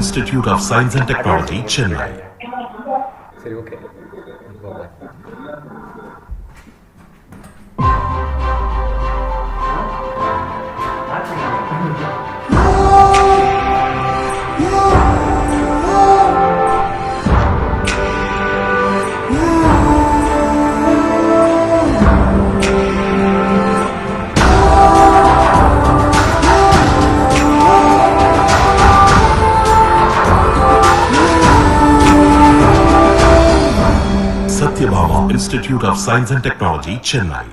Institute of Science and Technology, Chennai. சரி, okay. Sathyabama Institute of Science and Technology, Chennai.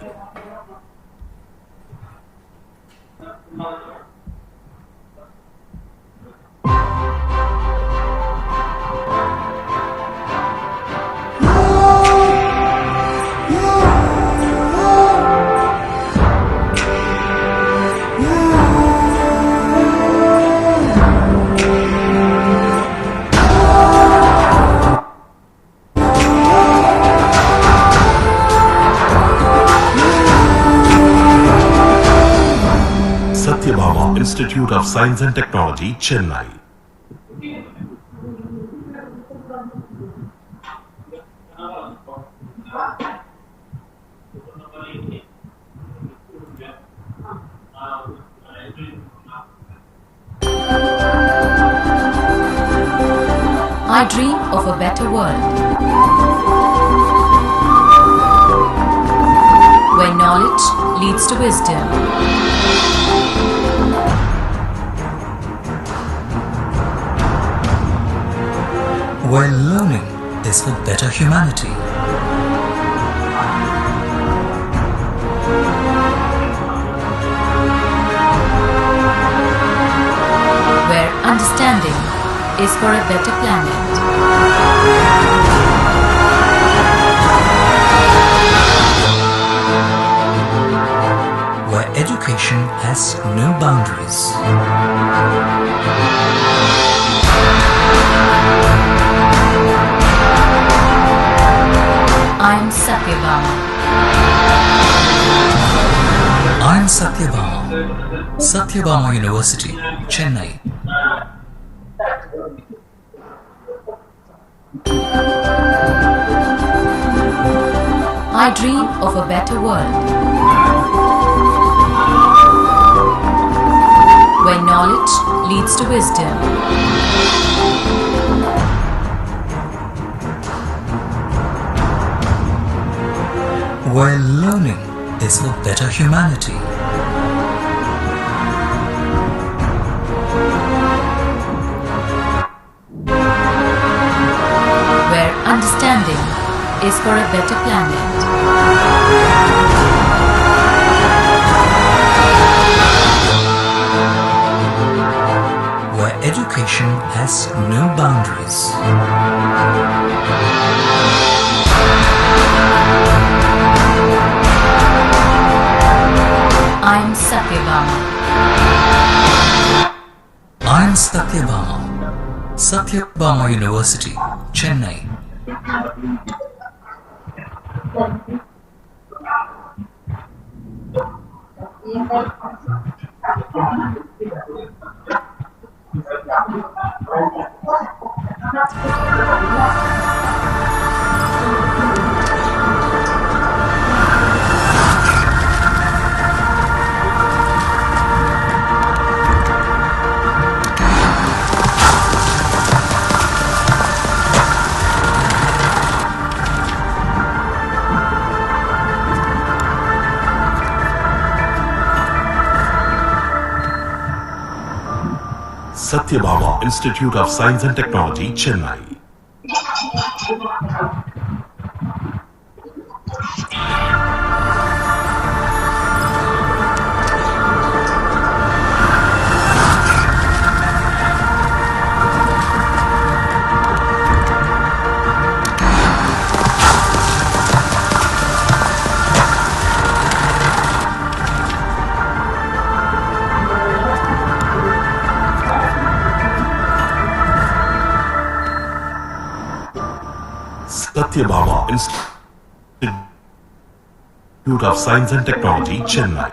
Sathyabama Institute of Science and Technology, Chennai. I dream of a better world where knowledge leads to wisdom. Where learning is for better humanity. Where understanding is for a better planet. Where education has no boundaries. I'm Sathyabama. I'm Sathyabama. Sathyabama University, Chennai. I dream of a better world where knowledge leads to wisdom. Where learning is for better humanity. Where understanding is for a better planet. Where education has no boundaries. I'm Sathyabama. I'm Sathyabama. Sathyabama University, Chennai. Sathyabama Institute of Science and Technology, Chennai. Sathyabama Institute of Science and Technology, Chennai.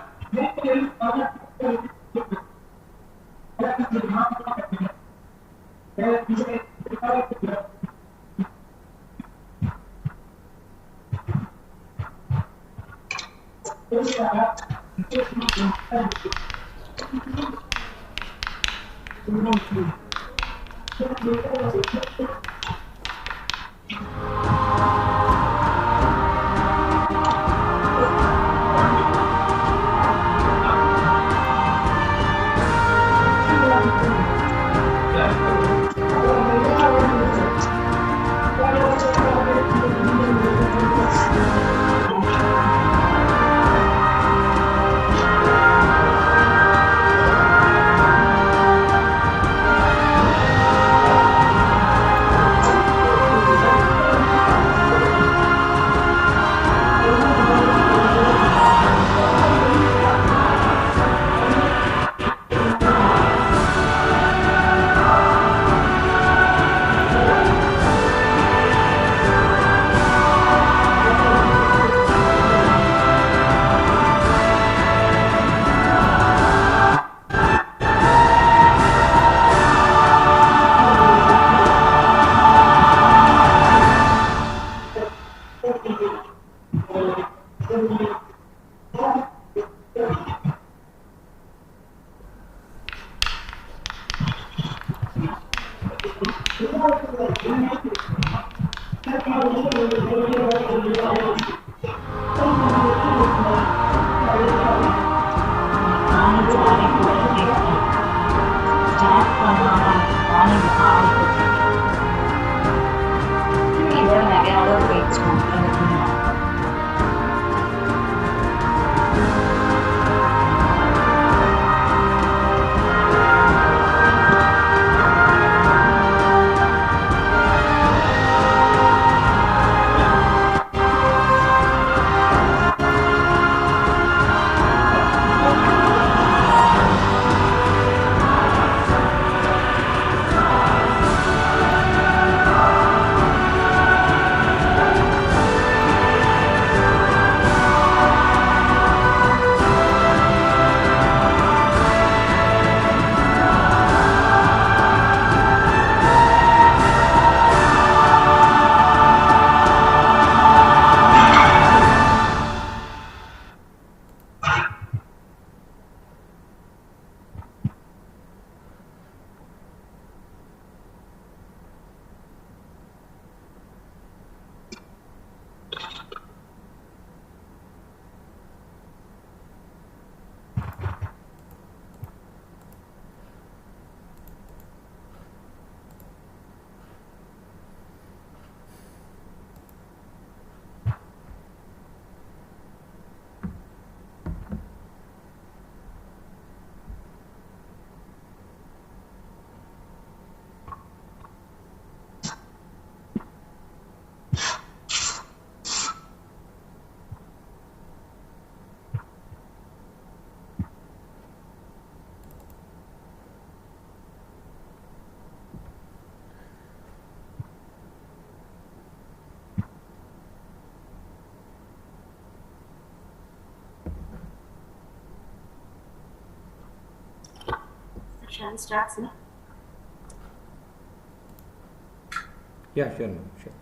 Shall we start, sir? Yeah, sure, ma'am, sure.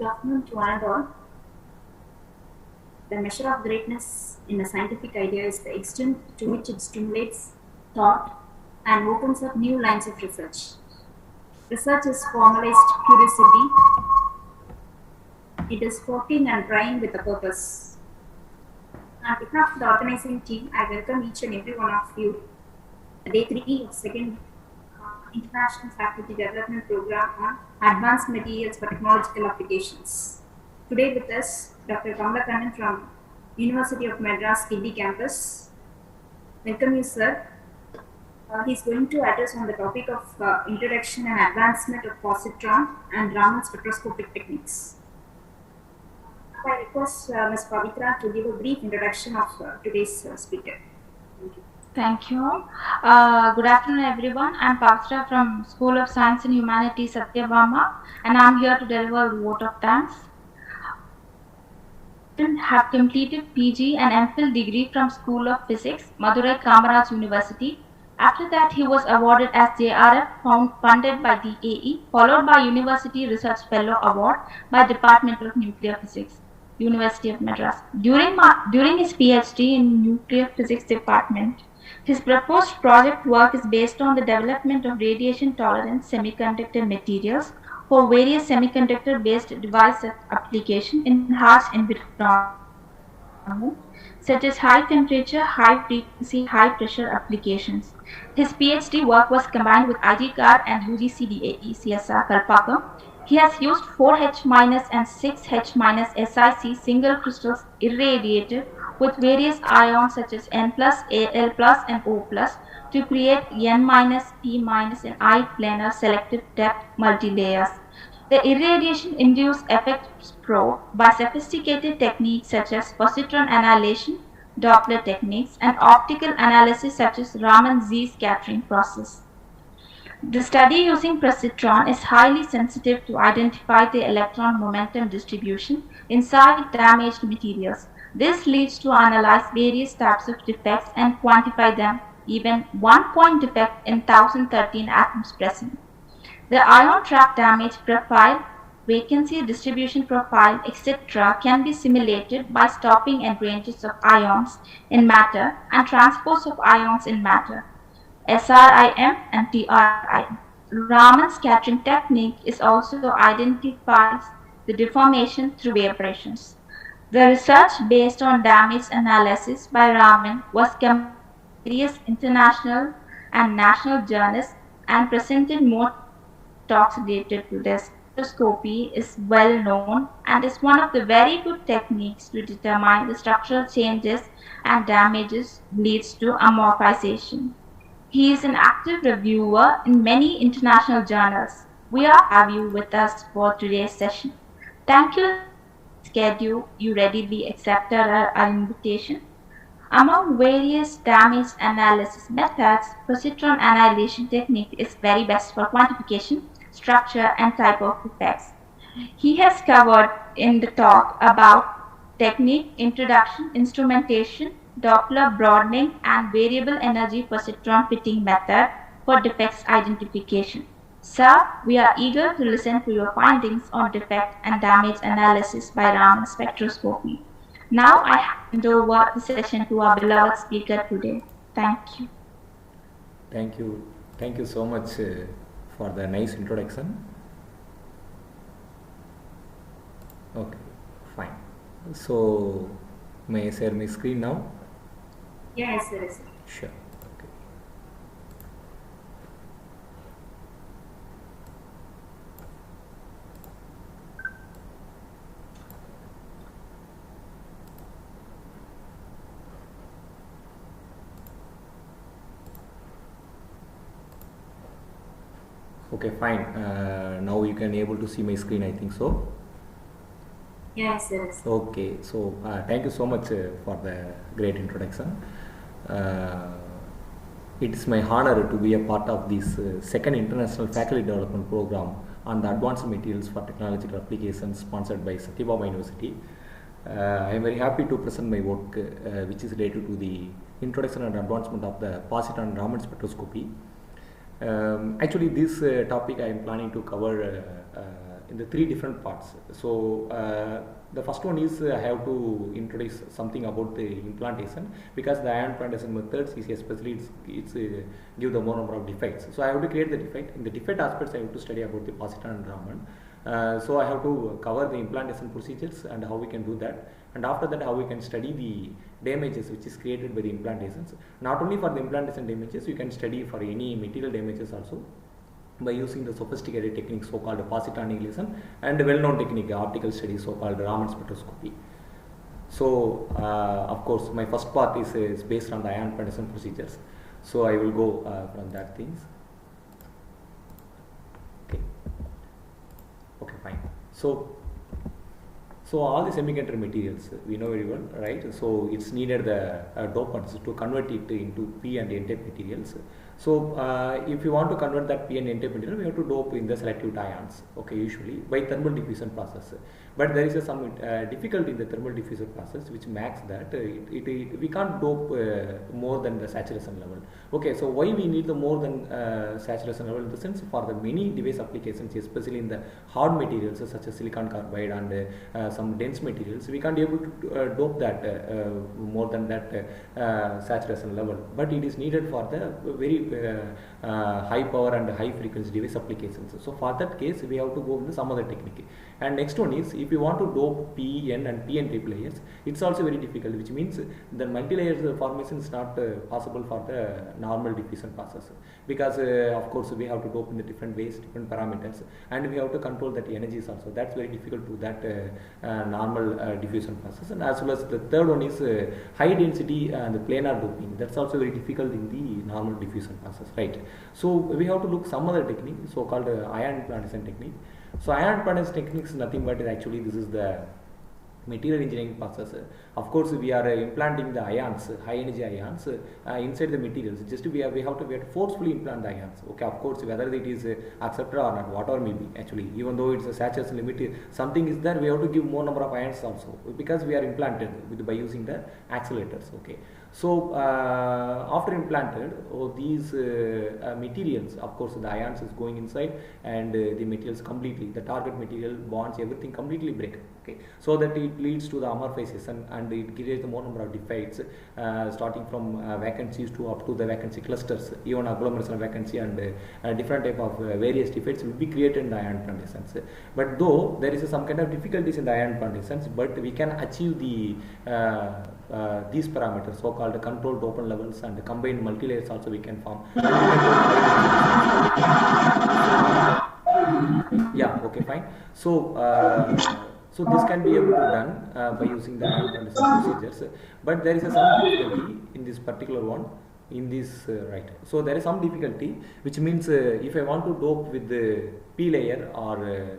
Good afternoon to one and all. The measure of greatness in a scientific idea is the extent to which it stimulates thought and opens up new lines of research. Research is formalized curiosity. It is poking and trying with a purpose. On behalf of the organizing team, I welcome each and every one of you at Day 3 of second International Faculty Development Program on Advanced Materials for Technological Applications. Today with us, Dr. Kamalakannan from University of Madras, Kiddi campus. Welcome you, sir. He's going to address on the topic of introduction and advancement of positron and Raman spectroscopic techniques. I request Ms. Pavitra to give a brief introduction of today's speaker. Thank you. Thank you. Good afternoon, everyone. I'm Pavitra from School of Science and Humanities, Sathyabama, and I'm here to deliver a vote of thanks. Have completed PG and MPhil degree from School of Physics, Madurai Kamaraj University. After that, he was awarded as JRF funded by DAE, followed by University Research Fellow Award by Department of Nuclear Physics, University of Madras. During his PhD in Nuclear Physics Department, his proposed project work is based on the development of radiation-tolerant semiconductor materials for various semiconductor-based device application in harsh environment, such as high temperature, high frequency, high pressure applications. His PhD work was combined with IT card and UGC DAE CSR Kalpakam. He has used 4H- and 6H- SiC single crystals irradiated with various ions such as N+, Al+, and O+, to create N-, P-, and I planar selective depth multilayers. The irradiation-induced effects probe by sophisticated techniques such as positron annihilation, Doppler techniques, and optical analysis such as Raman Z scattering process. The study using positron is highly sensitive to identify the electron momentum distribution inside damaged materials. This leads to analyze various types of defects and quantify them, even 1-point defect in 1013 atoms present. The ion trap damage profile, vacancy distribution profile, etc. can be simulated by stopping end ranges of ions in matter and transpose of ions in matter, SRIM and TRIM. Raman scattering technique is also identifies the deformation through vibrations. The research based on damage analysis by Raman was compared in various international and national journals and presented more talks related to this. Spectroscopy is well known and is one of the very good techniques to determine the structural changes and damages leads to amorphization. He is an active reviewer in many international journals. We are have you with us for today's session. Thank you. Schedule you readily accepted our invitation. Among various damage analysis methods, positron annihilation technique is very best for quantification, structure, and type of effects. He has covered in the talk about technique, introduction, instrumentation, Doppler broadening, and variable energy positron fitting method for defects identification. Sir, we are eager to listen to your findings on defect and damage analysis by Raman spectroscopy. Now I hand over the session to our beloved speaker today. Thank you. Thank you. Thank you so much for the nice introduction. Okay, fine. So, may I share my screen now? Yes, sir. Sure. Okay. Okay, fine. Now you can able to see my screen, I think so. Yes, sir. Okay, so thank you so much for the great introduction. It is my honor to be a part of this second international faculty development program on the advanced materials for technological applications sponsored by Sathyabama University. I am very happy to present my work which is related to the introduction and advancement of the Positron and Raman spectroscopy. Actually, this topic I am planning to cover in the three different parts. So the first one is I have to introduce something about the implantation, because the ion implantation methods is especially it's give the more number of defects. So I have to create the defect. In the defect aspects, I have to study about the Positron and Raman. So I have to cover the implantation procedures and how we can do that, and after that how we can study the damages which is created by the implantations. Not only for the implantation damages, you can study for any material damages also by using the sophisticated technique so called Positron annihilation and the well-known technique optical study so called Raman spectroscopy. So of course my first part is based on the ion implantation procedures. So I will go from that things. Okay, fine. So all the semiconductor materials we know very well, right? So it's needed the dopants to convert it into P and N type materials. So if you want to convert that P and N type material, we have to dope in the selective ions, okay, usually by thermal diffusion process. But there is some difficulty in the thermal diffusion process, which makes that we can't dope more than the saturation level. Okay, so why we need the more than saturation level? In the sense, for the many device applications, especially in the hard materials such as silicon carbide and some dense materials, we can't be able to dope that more than that saturation level. But it is needed for the very high power and high frequency device applications. So for that case, we have to go with some other technique. And next one is, if you want to dope P, N and PN type layers, it's also very difficult, which means the multi-layers formation is not possible for the normal diffusion process, because of course we have to dope in the different ways, different parameters, and we have to control that energies also. That's very difficult to that normal diffusion process. And as well as the third one is high density and the planar doping. That's also very difficult in the normal diffusion process, right? So we have to look some other technique, so called ion implantation technique. So ion implantation technique is nothing but actually this is the material engineering process. Of course, we are implanting the ions, high energy ions inside the materials. Just we have to forcefully implant the ions. Okay, of course, whether it is accepted or not, whatever may be, actually, even though it's a saturation limit, something is there, we have to give more number of ions also, because we are implanted by using the accelerators. Okay, so after implanted, these materials, of course, the ions is going inside, and the materials completely, the target material, bonds, everything completely break. Okay, so that it leads to the amorphization, and it creates the more number of defects, starting from vacancies to up to the vacancy clusters, even agglomeration vacancy and different type of various defects will be created in the ion implantations. But though there is some kind of difficulties in the ion implantations, but we can achieve the these parameters, so called control dopant levels, and combined multi-layers also we can form. Yeah, okay, fine. So this can be able to done by using the ion implantation procedures, but there is some difficulty in this particular one, in this right. So there is some difficulty, which means if I want to dope with the P layer, or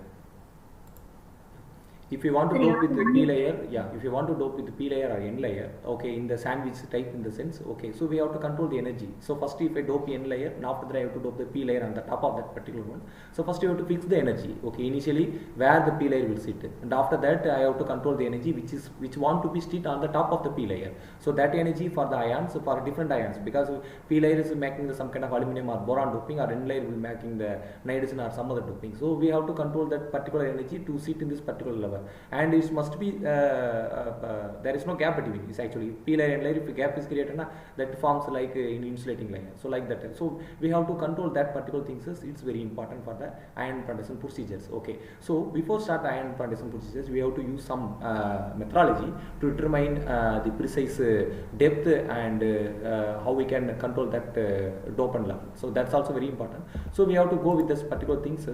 if you want to dope with the P layer, if you want to dope with the P layer or N layer, okay, in the sandwich type, in the sense, okay, so we have to control the energy. So first, if I dope N layer, and after that I have to dope the P layer on the top of that particular one. So first you have to fix the energy, okay, initially where the P layer will sit, and after that I have to control the energy which want to be sit on the top of the P layer. So that energy for the ions, for different ions, because P layer is making some kind of aluminum or boron doping, or N layer will making the nitrogen or some other doping. So we have to control that particular energy to sit in this particular level. And it must be there is no gap between. It's actually P layer and layer. If a gap is created, that forms like in insulating layer. So like that. So we have to control that particular things. It's very important for the ion implantation procedures. Okay. So before start the ion implantation procedures, we have to use some methodology to determine the precise depth and how we can control that dopant level. So that's also very important. So we have to go with this particular things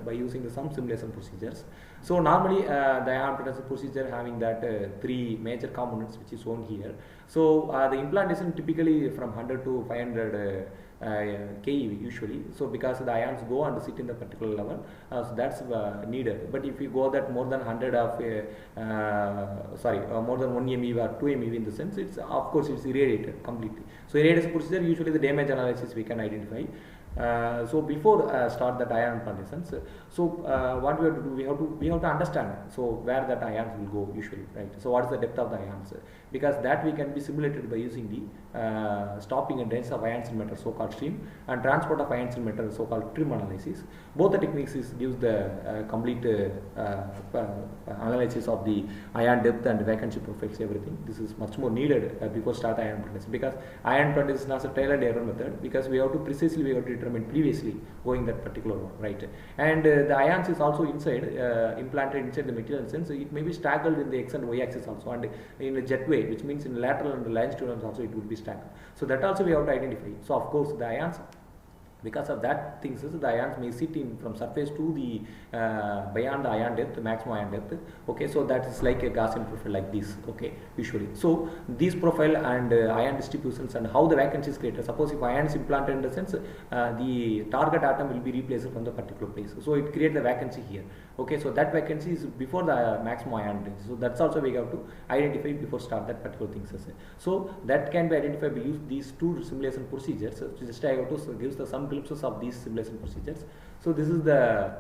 by using some simulation procedures. So normally the ion implantation procedure having that three major components, which is shown here. So the implantation typically from 100 to 500 keV usually. So because the ions go and sit in the particular level, so that's needed. But if you go that more than 100 of more than 1 MeV or 2 MeV, in the sense, it's of course it's irradiated completely. So irradiation procedure, usually the damage analysis we can identify. So before start that ion implantations, so what we have to do, we have to understand so where that ions will go usually, right? So what is the depth of the ions, because that we can be simulated by using the stopping and drains of ions in matter, so called stream, and transport of ions in matter, so called trim analysis. Both the techniques gives the complete analysis of the ion depth and vacancy profiles, everything. This is much more needed before start ion implantation, because ion implantation is not a trial and error method, because we have to determine previously going that particular one, right? And the ions is also inside implanted inside the material, sense it may be staggered in the x and y axis also, and in a jet way, which means in lateral and longitudinal also it will be staggered. So that also we have to identify. So of course the ions Because of that things is the ions may sit in from surface to the beyond the ion depth, maximum ion depth. Okay, so that is like a Gaussian profile like this. Okay, usually. So these profile and ion distributions and how the vacancy is created. Suppose if ion is implanted in the sense the target atom will be replaced from the particular place. So it creates the vacancy here. Okay, so that vacancy is before the maximum ion range. So that's also we have to identify before start that particular things. So that can be identified by use these two simulation procedures. So just I have to give the some glimpses of these simulation procedures. So this is the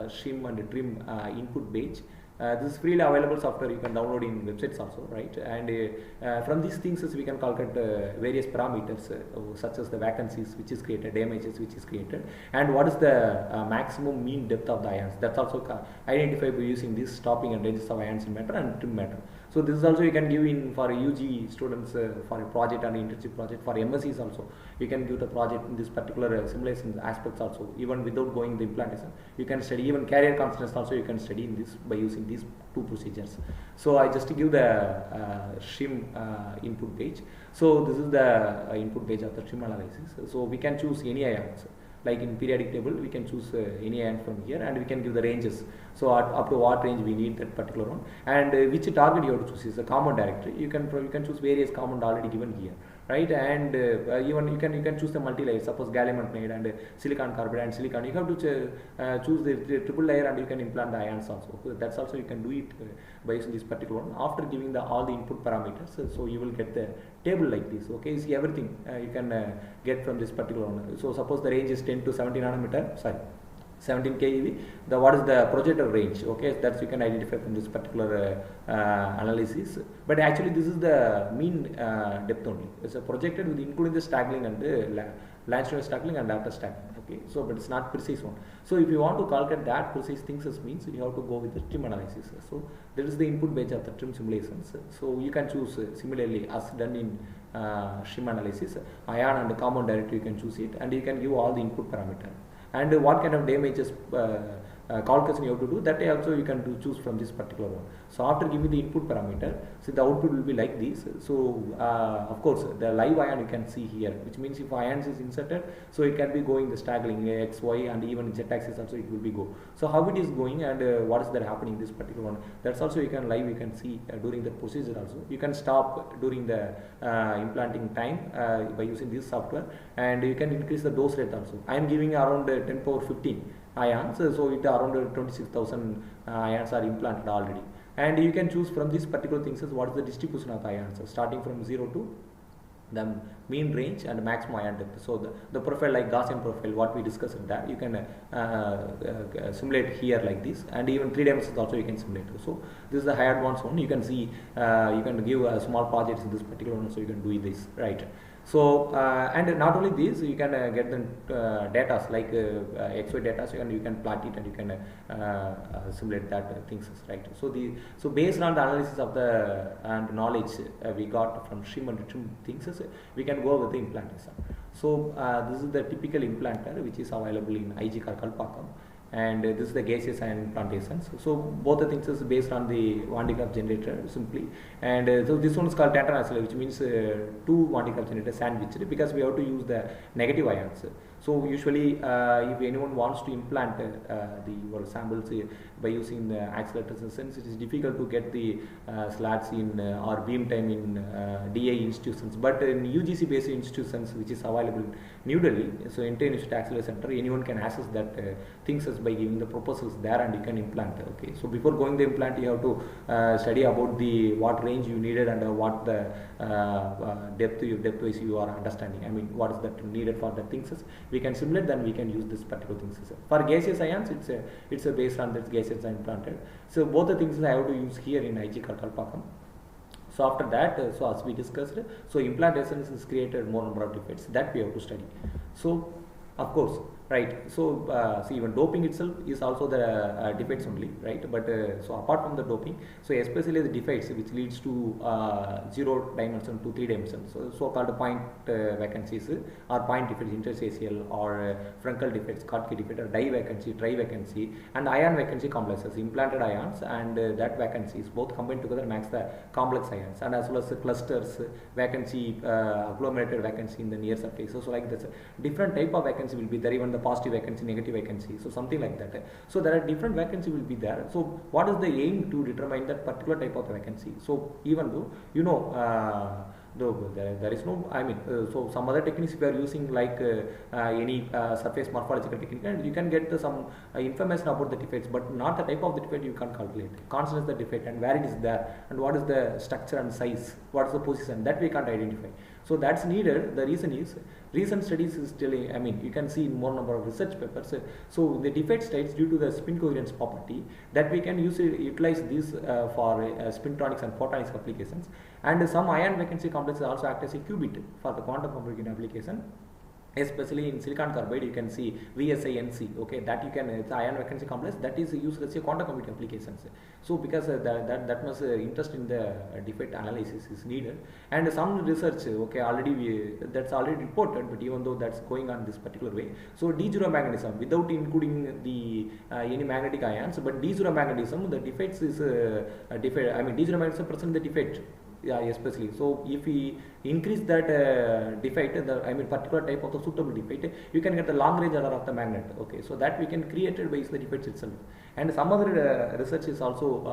shim and trim input page. This is freely available software, you can download in websites also, right? And from these things we can calculate various parameters such as the vacancies which is created, damages which is created, and what is the maximum mean depth of the ions. That's also identified by using this stopping and ranges of ions in matter and trim matter. So this is also you can give in for UG students for a project and internship project. For MSCs also you can give the project in this particular simulation aspects also, even without going the implantation. You can study even carrier constants also you can study in this by using these two procedures. So I just give the shim input page. So this is the input page of the shim analysis. So we can choose any ions. Like in periodic table, we can choose any ion from here, and we can give the ranges. So up to what range we need that particular one, and which target you have to choose is a common directory. You can choose various common already given here, right? And even you can choose the multi layer. Suppose gallium arsenide and silicon carbide and silicon. You have to choose the triple layer, and you can implant the ions also. So that's also you can do it by using this particular one. After giving all the input parameters, so you will get the table like this. Okay, see everything you can get from this particular one. So suppose the range is 10 to 17 nanometer. Sorry. 17 keV, what is the projector range? Okay, that's you can identify from this particular analysis. But actually this is the mean depth only. It's a projected with including the staggering and the Lansdowne staggering and after staggering. Okay, so but it's not precise one. So if you want to calculate that precise things, means you have to go with the trim analysis. So there is the input page of the trim simulations. So you can choose similarly as done in shim analysis, ion and common directory you can choose it, and you can give all the input parameter. And what kind of damages calculation you have to do, that also you can choose from this particular one. So after giving the input parameter, so the output will be like this. So of course the live ion you can see here, which means if ions is inserted, so it can be going the staggering x, y, and even z axis also it will be go. So how it is going and what is that happening in this particular one, that's also you can live you can see during the procedure also. You can stop during the implanting time by using this software, and you can increase the dose rate also. I am giving around 10 power 15 ions, so it around 26,000 ions are implanted already, and you can choose from these particular things as what is the distribution of ions, so starting from 0 to the mean range and maximum ion depth. So the profile like Gaussian profile what we discussed in that you can simulate here like this, and even 3 dimensions also you can simulate. So this is the high advanced one. You can see you can give small projects in this particular one, so you can do this, right? So and not only this, you can get the data like XY data, so you can plot it and you can simulate that things, right? So based on the analysis of the and knowledge we got from shim and trim things, we can go with the implantation. So this is the typical implanter which is available in IG Kalpakam, and this is the gaseous ion implantations. So both the things is based on the Van de Graaff generator simply, and so this one is called tetanus, which means 2 Van de Graaff generators sandwiched, because we have to use the negative ions. So usually if anyone wants to implant your samples by using the accelerators, since it is difficult to get the slots in or beam time in DA institutions, but in UGC based institutions which is available in New Delhi, so Indian Institute Accelerator Center, anyone can access that things as by giving the proposals there, and you can implant. Okay, so before going the implant you have to study about the what range you needed and what the depth wise you are understanding. I mean what is that needed for the things. We can simulate, then we can use this particular things. For gaseous ions, it's based on this gaseous ion implanted. So both the things I have to use here in IG Kalpakam. So after that, so as we discussed, so implantation is created more number of defects that we have to study. So of course, right? So see, even doping itself is also the defects only, right? But so apart from the doping, so especially the defects which leads to 0 dimension to 3 dimensions, so called point vacancies or point defects, interstitial or frontal defects, Schottky defect, or die vacancy, tri vacancy, and ion vacancy complexes, implanted ions, and that vacancies both combined together makes the complex ions, and as well as the clusters vacancy, agglomerated vacancy in the near surface. So like this different type of vacancy will be there, even the positive vacancy, negative vacancy, so something like that. So there are different vacancy will be there. So what is the aim to determine that particular type of vacancy? So even though though there is no, I mean, so some other techniques we are using, like any surface morphological technique, and you can get some information about the defects, but not the type of the defect you can calculate. Constant is the defect and where it is there, and what is the structure and size, what is the position, that we can't identify. So that's needed. The reason is recent studies is telling, I mean, you can see in more number of research papers. So the defect states due to the spin coherence property that we can utilize this for spintronics and photonics applications, and some ion vacancy complexes also act as a qubit for the quantum computing application. Especially in silicon carbide, you can see VSINC, okay, that you can, it's ion vacancy complex that is used as a quantum computing applications. So because that much interest in the defect analysis is needed, and some research, okay, already that's already reported, but even though that's going on this particular way, so D0 magnetism without including the any magnetic ions, but D0 magnetism, the defects is defect, I mean D0 magnetism present the defect. Yeah, especially. So if we increase that defect, I mean particular type of the suitable defect, you can get the long range error of the magnet. Okay, so that we can create it by the defects itself. And some other research is also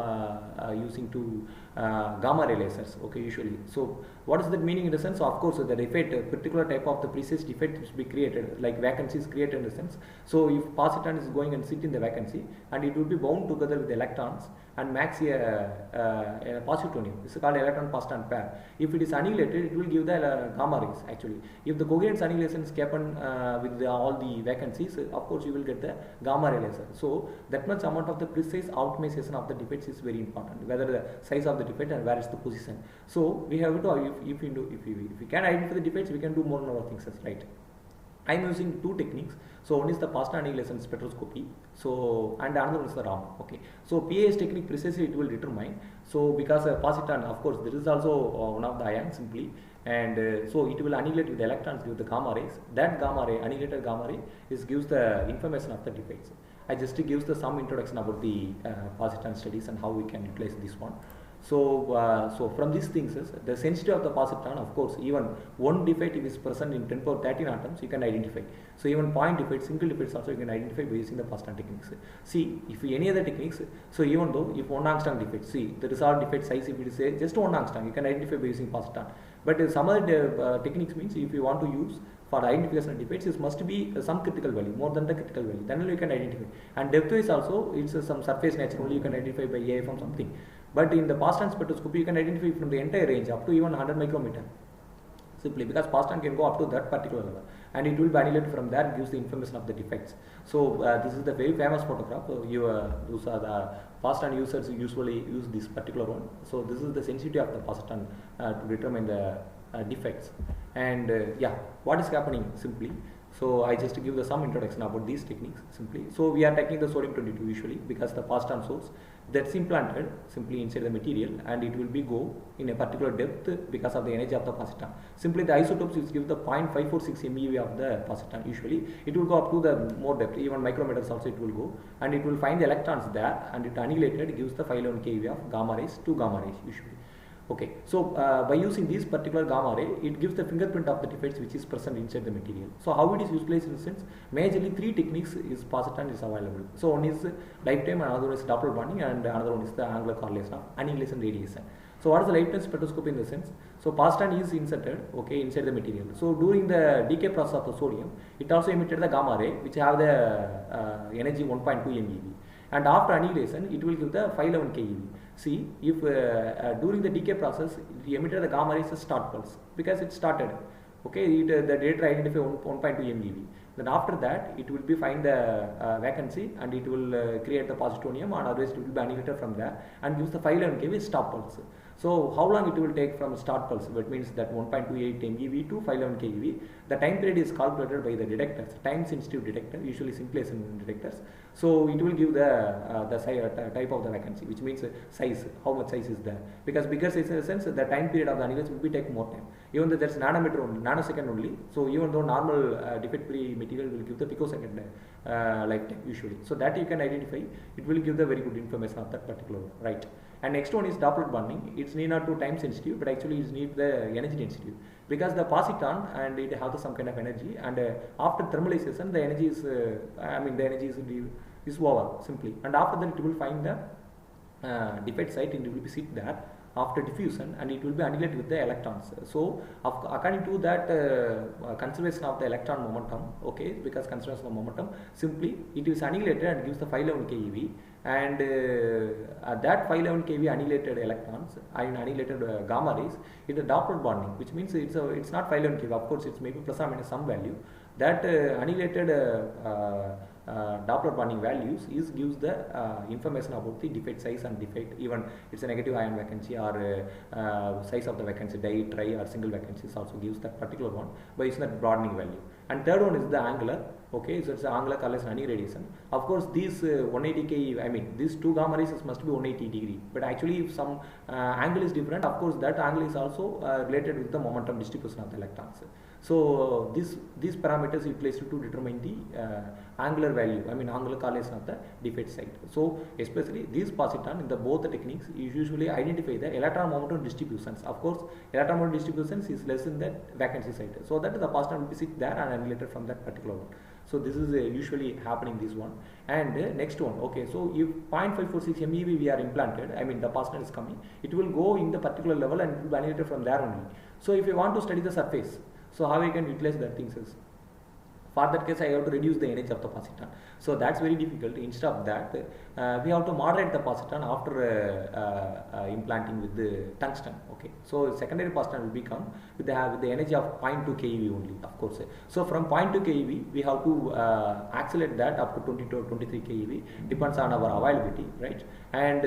using to gamma ray lasers. Okay, usually. So what is that meaning in the sense? So of course, the defect, a particular type of the precise defect is be created, like vacancies created in the sense. So if positron is going and sit in the vacancy, and it will be bound together with the electrons and makes a positronium. It's called electron positron pair. If it is annihilated, it will give the gamma rays actually. If the coherence annihilation is happen with all the vacancies, of course you will get the gamma ray laser. So that much amount of the precise optimization of the defects is very important, whether the size of the defect and where is the position. So we have to, if we can identify the defects, we can do more and more things, right? I am using two techniques. So one is the Positron annihilation spectroscopy. So and another one is the Raman. Okay. So PAS technique precisely it will determine. So because positron, of course, there is also one of the ions simply, and so it will annihilate with the electrons, give the gamma rays. That gamma ray, annihilated gamma ray, gives the information of the defects. I just gives the some introduction about the positron studies and how we can utilize this one. So, so from these things, the sensitivity of the positron, of course, even one defect if is present in 10 power 13 atoms, you can identify. So even point defects, single defects also you can identify by using the positron techniques. See, if any other techniques, so even though if 1 angstrom defect, see the resolved defect size, if it is just 1 angstrom, you can identify by using positron. But some other techniques means if you want to use for identification of defects, it must be some critical value, more than the critical value, then only you can identify. And depth wise also, it's some surface nature, only you can identify by AFM something. But in the positron spectroscopy, you can identify from the entire range up to even 100 micrometer. Simply because positron can go up to that particular level, and it will be annihilated from there, gives the information of the defects. So this is the very famous photograph. Those are the positron users usually use this particular one. So this is the sensitivity of the positron to determine the defects. And yeah, what is happening simply? So I just give the some introduction about these techniques simply. So we are taking the sodium 22 usually because the positron source that's implanted simply inside the material, and it will be go in a particular depth because of the energy of the positron. Simply the isotopes is give the 0.546 MeV of the positron. Usually it will go up to the more depth, even micrometers also it will go, and it will find the electrons there, and it annihilated gives the 511 keV of gamma rays, 2 gamma rays usually. Okay, so by using this particular gamma ray, it gives the fingerprint of the defects which is present inside the material. So how it is utilized in the sense, majorly 3 techniques is positron is available. So one is lifetime, another one is doppler bonding, and another one is the angular correlation of annihilation radiation. So what is the lifetime spectroscopy in the sense? So positron is inserted, okay, inside the material. So during the decay process of the sodium, it also emitted the gamma ray which have the energy 1.2 MeV. And after annihilation, it will give the 511 keV. See, if during the decay process, it emitted the gamma rays as start pulse because it started. Okay, the data identify 1.2 MeV. Then after that, it will be find the vacancy, and it will create the positronium, and otherwise it will be annihilated from there and gives the 511 keV stop pulse. So how long it will take from start pulse, that means that 1.28 MeV to 511 keV. The time period is calculated by the detectors, time sensitive detector, usually simplex detectors. So it will give the type of the vacancy, which means size, how much size is there. Because bigger size in the sense the time period of the annihilation will be take more time. Even though there is nanometer only, nanosecond only. So even though normal defect free material will give the picosecond lifetime usually. So that you can identify, it will give the very good information of that particular one, right. And next one is Doppler bonding. It's need not to time sensitive, but actually it needs the energy sensitive, because the positron and it has some kind of energy, and after thermalization the energy is the energy is over simply, and after that it will find the defect site and it will be sit there after diffusion, and it will be annihilated with the electrons. So according to that conservation of the electron momentum, okay, because conservation of momentum, simply it is annihilated and gives the 511 keV, and that 511 keV annihilated electrons and annihilated gamma rays, it is Doppler bonding, which means it's not 511 keV, of course it's maybe plus or minus some value. That annihilated Doppler bonding values gives the information about the defect size and defect, even it's a negative ion vacancy or size of the vacancy, di, tri or single vacancies also gives that particular one by using that broadening value. And third one is the angular, okay, so it's the angular correlation annihilation. Of course these 180 keV, these two gamma rays must be 180 degree, but actually if some angle is different, of course that angle is also related with the momentum distribution of the electrons. So these parameters utilized to determine the angular value, angular correlation of the defect site. So especially these positron in the both the techniques, you usually identify the electron momentum distributions. Of course electron momentum distributions is less in that vacancy site, so that the positron will be sit there and annihilated from that particular one. So this is usually happening this one. And next one, okay, so if 0.546 MeV we are implanted, the positron is coming, it will go in the particular level and it will be annihilated from there only. So if you want to study the surface, so how we can utilize that things is, for that case I have to reduce the energy of the positron. So that's very difficult. Instead of that, we have to moderate the positron after implanting with the tungsten. Okay, so secondary positron will become with the energy of 0.2 keV only, of course. So from 0.2 keV we have to accelerate that up to 20 to 23 keV, depends on our availability, right. And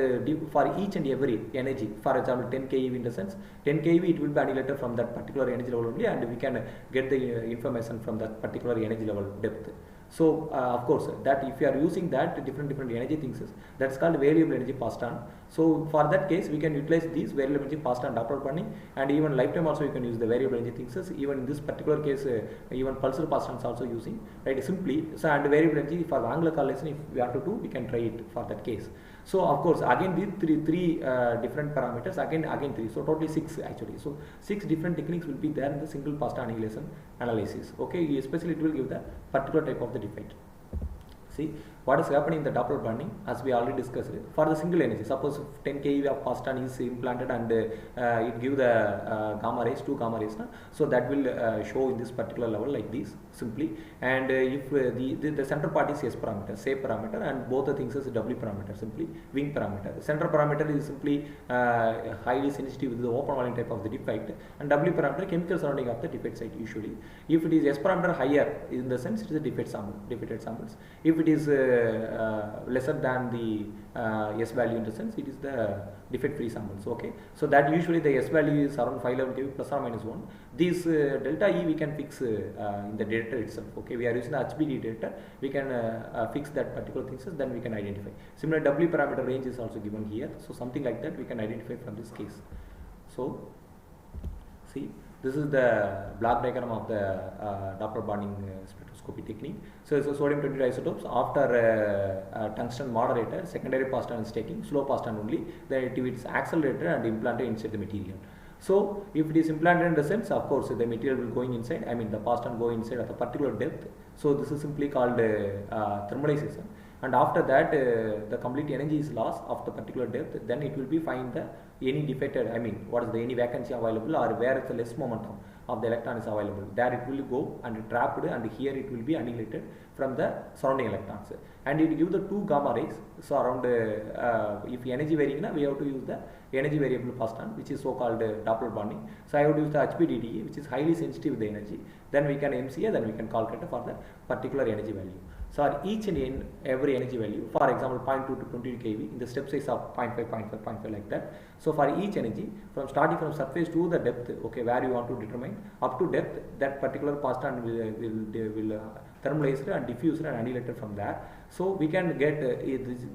for each and every energy, for example 10 keV in the sense, 10 keV it will be annihilated from that particular energy level only, and we can get the information from that particular energy level depth. So of course that if you are using that different energy things, that's called variable energy positron. So for that case we can utilize these variable energy positron Doppler bonding, and even lifetime also you can use the variable energy things. Even in this particular case even pulsar positrons also using, right, simply. So and variable energy for the angular correlation, if we have to do, we can try it for that case. So of course again these three different parameters, again three, so totally 6 actually. So 6 different techniques will be there in the single positron annihilation analysis. Okay, especially it will give the particular type of the defect. See what is happening in the Doppler bonding, as we already discussed. For the single energy, suppose 10 keV of positron is implanted and it give the gamma rays, 2 gamma rays, so that will show in this particular level like this simply. And if the center part is S parameter, say parameter, and both the things is W parameter, simply wing parameter. The center parameter is simply highly sensitive with the open volume type of the defect, and W parameter chemical surrounding of the defect site usually. If it is S parameter higher, in the sense it is a defect sample, defected samples. If it is lesser than the S value, in the sense it is the defect free samples. Okay, so that usually the S value is around 511 keV plus or minus 1. This delta E we can fix in the detector itself. Okay, we are using the HBD detector, we can fix that particular things, then we can identify. Similar W parameter range is also given here, so something like that we can identify from this case. So see, this is the block diagram of the Doppler bonding spectroscopy technique. So it's a sodium 22 isotopes after tungsten moderator, secondary positron is taking, slow positron only, then it is accelerated and implanted inside the material. So if it is implanted in the sense, of course the material will going inside, the positron go inside at a particular depth. So this is simply called thermalization. And after that the complete energy is lost of the particular depth, then it will be find the any defected, what is the any vacancy available, or where is the less momentum of the electron is available, there it will go and trapped, and here it will be annihilated from the surrounding electrons, and it give the 2 gamma rays. So around if energy varying, we have to use the energy variable positron, which is so called Doppler bonding. So I have to use the HBDDE, which is highly sensitive with the energy, then we can MCA, then we can calculate for the particular energy value. So each and every energy value, for example 0.2 to 20 kV in the step size of 0.5, 0.5, 0.5 like that. So for each energy, from starting from surface to the depth, okay, where you want to determine up to depth, that particular Positron will thermalized and diffused and annihilated from there. So we can get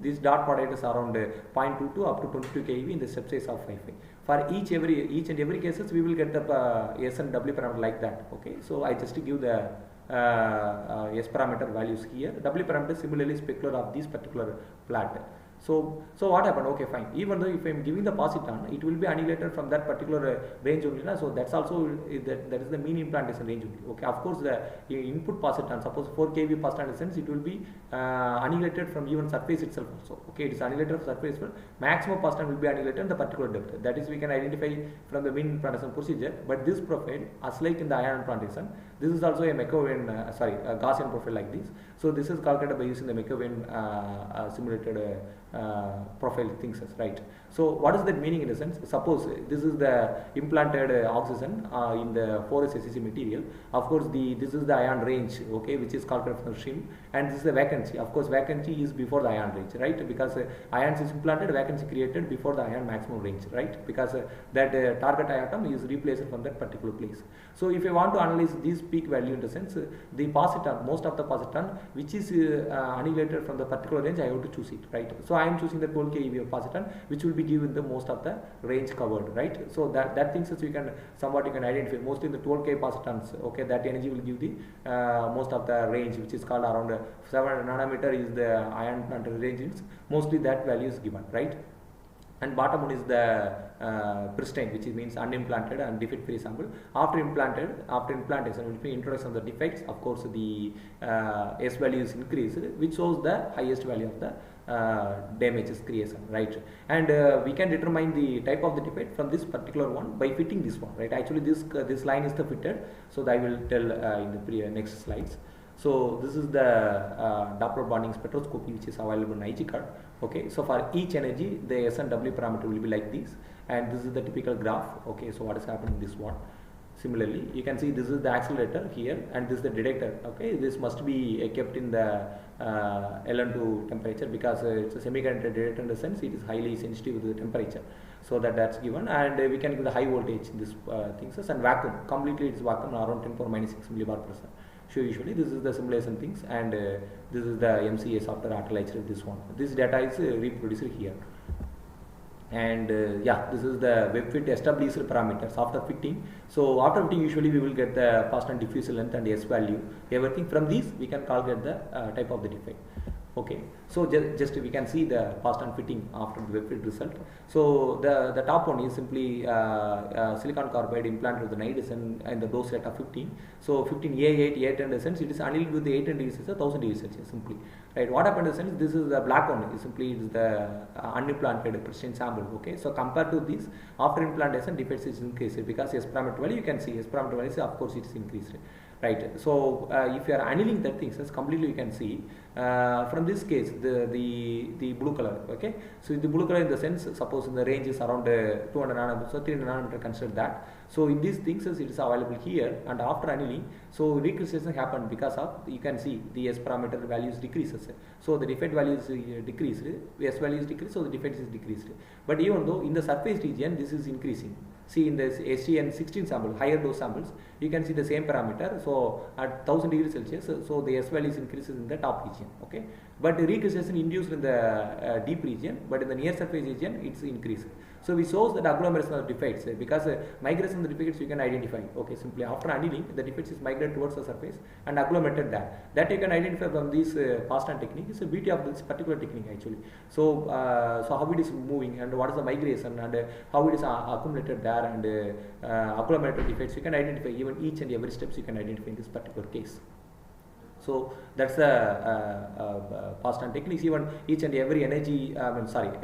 this dot product is around 0.22 to up to 22 kV in the step size of 5. For each and every cases, we will get the S and W parameter like that. Okay, so I just give the S parameter values here. W parameter similarly specular of this particular plot. So what happened? Okay, fine. Even though if I am giving the positron, it will be annihilated from that particular range only. So that's also that is the mean implantation range only. Okay, of course the input positron, suppose 4 kV positron sense, it will be annihilated from even surface itself also. Okay, it is annihilated from surface, but maximum positron will be annihilated in the particular depth. That is we can identify from the mean implantation procedure. But this profile, as like in the ion implantation, this is also a Gaussian profile like this. So this is calculated by using the McEwen simulated profile things, right? So what is that meaning in a sense? Suppose this is the implanted oxygen in the 4s SEC material. Of course this is the ion range, okay, which is calculated from the stream, and this is the vacancy. Of course vacancy is before the ion range, right? Because ions is implanted, vacancy created before the ion maximum range, right? Because that target atom is replaced from that particular place. So if you want to analyze this peak value in the sense, the positron, most of the positron which is annihilated from the particular range, I have to choose it, right? So I am choosing the 12 kV of positron, which will be given the most of the range covered, right? So that things that you can somewhat you can identify. Mostly the 12 kV positrons, okay, that energy will give the most of the range, which is called around 7 nanometer is the ion implanted range. Mostly that value is given, right? And bottom one is the pristine, which means unimplanted and defect free sample. After implantation, which means introduction of the defects, of course the S value is increased, which shows the highest value of the damages creation, right? And we can determine the type of the defect from this particular one by fitting this one, right? Actually this line is the fitted, so I will tell in the next slides. So this is the Doppler bonding spectroscopy, which is available in IG card. Okay, so for each energy, the S and W parameter will be like this, and this is the typical graph. Okay, so what is happening in this one? Similarly, you can see this is the accelerator here, and this is the detector. Okay, this must be kept in the LN2 temperature, because it's a semiconductor detector in the sense it is highly sensitive to the temperature. So that's given, and we can give the high voltage in this things, and vacuum, completely it is vacuum around 10 power minus 6 millibar per second. So usually this is the simulation things, and this is the MCA software articulate this one. This data is reproduced here. And this is the web fit established parameters after fitting. So after fitting, usually we will get the Positron diffusion length and S value. Everything from these we can calculate the type of the defect. Okay, so just we can see the Positron fitting after the web fit result. So the top one is simply silicon carbide implanted with the nidus and the dose rate of 15. So 15 A8 in the sense it is annealed with the 800 degrees Celsius, 1000 degrees Celsius simply. Right, what happened in the sense this is the black one, is simply it is the unimplanted pristine sample. Okay, so compared to this, after implantation defects is increased, because S parameter value you can see S parameter value is, of course it is increased. Right, so if you are annealing that things, completely you can see from this case the blue color. Okay, so the blue color in the sense, suppose in the range is around 200 nanometer, so 300 nanometer, consider that. So in these things it is available here, and after annealing, so recrystallization happened because of, you can see the S parameter values decreases. So the defect value is decreased, S value is decreased, so the defect is decreased. But even though in the surface region this is increasing. See in this STN16 sample, higher dose samples, you can see the same parameter. So at 1000 degrees Celsius, so the S value increases in the top region. Okay, but the recrystallization induced in the deep region, but in the near surface region it's increased. So we shows that agglomeration of defects, because migration of the defects you can identify. Okay, simply after annealing, the defects is migrated towards the surface and agglomerated that. That you can identify from this Positron technique. It's the beauty of this particular technique actually. So how it is moving, and what is the migration, and how it is accumulated there, and agglomerated defects you can identify. Even each and every steps you can identify in this particular case. So that's the Positron techniques. Even each and every energy,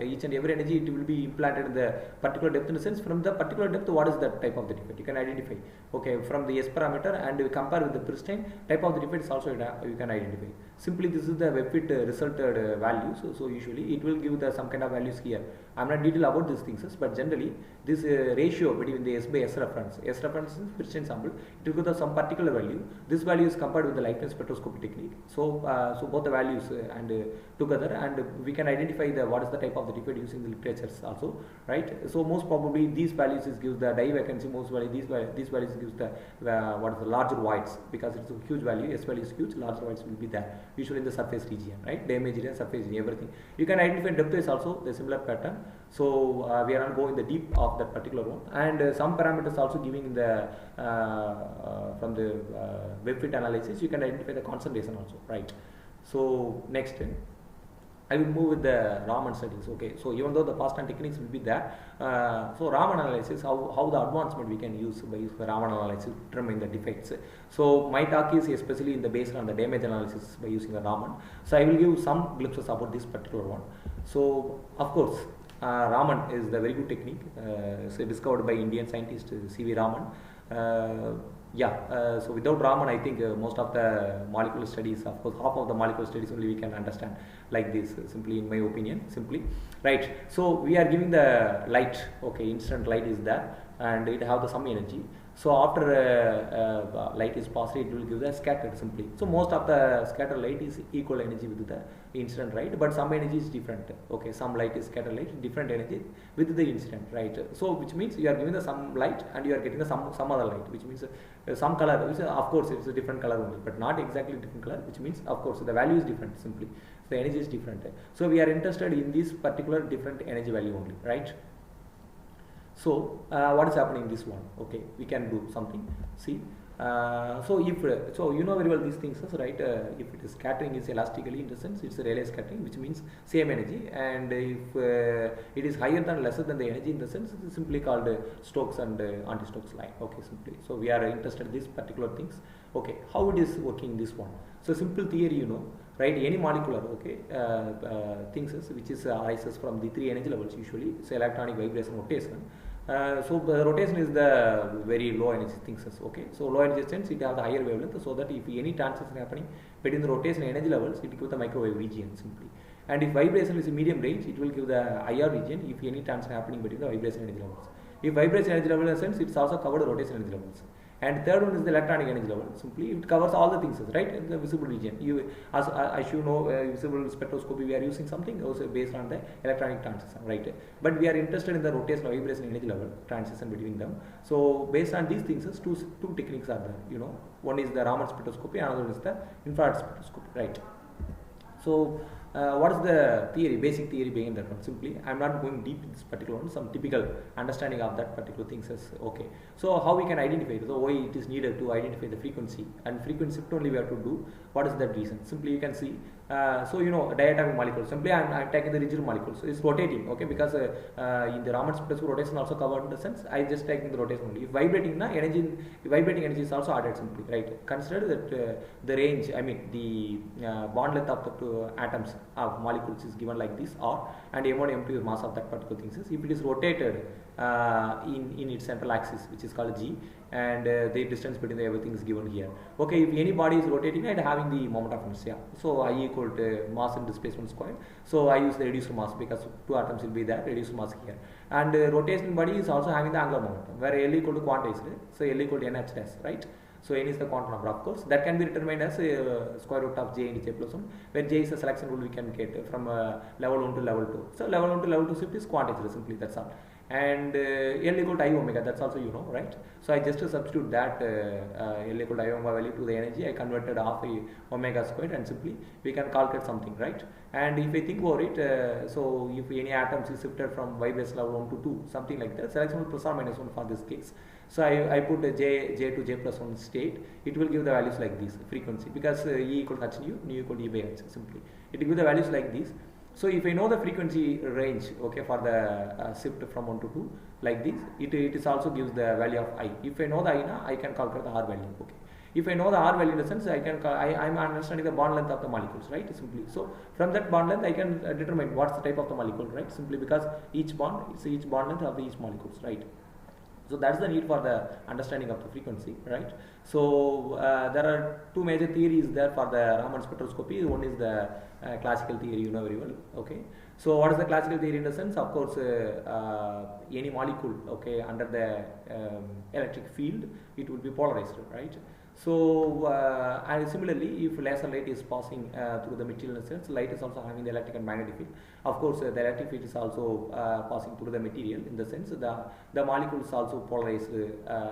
each and every energy it will be implanted in the particular depth, in the sense from the particular depth what is the type of the defect you can identify. Okay, from the S parameter, and we compare with the pristine type of the defect is also you can identify. Simply this is the webfit resulted value. So usually it will give the some kind of values here. I am not detail about these things, but generally this ratio between the S by S reference is Christian sample, it will give the some particular value. This value is compared with the lifetime spectroscopy technique. So both the values and together, and we can identify the what is the type of the defect using the literatures also, right? So most probably these values is gives the dye vacancy, most value these values gives the what is the larger voids, because it's a huge value. S value is huge, larger voids will be there usually in the surface region, right? Damage area, surface region, everything. You can identify depth is also the similar pattern. So we are not going the deep of that particular one, and some parameters also giving the from the webfit analysis you can identify the concentration also, right? So next I will move with the Raman studies. Okay, so even though the past and techniques will be there, so Raman analysis, how the advancement we can use by using the Raman analysis to determine the defects. So my talk is especially in the based on the damage analysis by using the Raman. So I will give some glimpses about this particular one. So of course Raman is the very good technique, so discovered by Indian scientist C.V. Raman. So without Raman, I think most of the molecular studies, of course half of the molecular studies only we can understand like this, simply in my opinion, simply, right? So we are giving the light, okay, instant light is there and it have the some energy. So after light is passed, it will give the scattered simply. So most of the scattered light is equal energy with the incident, right? But some energy is different. Okay, some light is scattered light, different energy with the incident, right? So which means you are giving the some light and you are getting the some other light, which means some color. Which of course it's a different color only, but not exactly different color. Which means of course the value is different simply. The energy is different. So we are interested in this particular different energy value only, right? So what is happening in this one? Okay, we can do something. See, so you know very well these things, right? If it is scattering is elastically, in the sense it's a Rayleigh scattering, which means same energy, and if it is higher than lesser than the energy, in the sense it is simply called Stokes and anti-Stokes line. Okay, simply. So we are interested in these particular things. Okay, how it is working this one? So simple theory, you know, right? Any molecular, okay, things which is arises from the three energy levels usually. So electronic, vibration, rotation. So the rotation is the very low energy things. Okay, so low energy sense it has the higher wavelength, so that if any transition happening between the rotation energy levels, it gives the microwave region simply. And if vibration is a medium range, it will give the IR region if any transition happening between the vibration energy levels. If vibration energy level in a sense, it's also covered the rotation energy levels. And third one is the electronic energy level. Simply it covers all the things, right? In the visible region. You, as you know, visible spectroscopy, we are using something also based on the electronic transition, right? But we are interested in the rotation, vibration, energy level transition between them. So based on these things, two techniques are there. You know, one is the Raman spectroscopy, another is the infrared spectroscopy, right? So what is the theory, basic theory behind that one? Simply, I am not going deep in this particular one, some typical understanding of that particular things is okay. So how we can identify it? So why it is needed to identify the frequency, and frequency only we have to do. What is that reason? Simply you can see, so you know, diatomic molecules, simply I am taking the rigid molecules, so it's rotating, okay, because in the Raman spectroscopy rotation also covered in the sense, I just taking the rotation only. If vibrating, vibrating energy is also added simply, right? Consider that the range, I mean the bond length of the two atoms of molecules is given like this, or and M1, M2 is mass of that particular thing. If it is rotated in its central axis, which is called G, and the distance between everything is given here. Okay, if any body is rotating and having the moment of inertia, so I equal to mass and displacement squared. So I use the reduced mass because two atoms will be there, reduced mass here. And rotating body is also having the angular momentum, where L equal to quantized, so L equal to NH dash, right? So n is the quantum number, of course. That can be determined as square root of j into j plus 1, where j is a selection rule we can get from level 1 to level 2. So level 1 to level 2 shift is quantized simply, that's all. And L equal to I omega, that's also you know, right? So I just substitute that L equal to I omega value to the energy. I converted half a omega squared, and simply we can calculate something, right? And if I think about it, so if any atoms is shifted from vibration level 1 to 2, something like that, selection rule plus or minus 1 for this case. So I put j to j plus 1 state, it will give the values like this, frequency, because E equal to h nu, nu equal to E by h, simply. It will give the values like this. So if I know the frequency range, okay, for the shift from 1 to 2, like this, it is also gives the value of I. If I know the I, I can calculate the R value, okay. If I know the R value, in the sense I can I am understanding the bond length of the molecules, right? Simply. So from that bond length I can determine what's the type of the molecule, right? Simply because each bond is each bond length of the each molecules, right? So that's the need for the understanding of the frequency, right? So there are two major theories there for the Raman spectroscopy. One is the classical theory, you know very well. Okay. So what is the classical theory in the sense? Of course, any molecule, okay, under the electric field, it will be polarized, right? So and similarly, if laser light is passing through the material in a sense, light is also having the electric and magnetic field. Of course, the electric field is also passing through the material in the sense the molecule is also polarized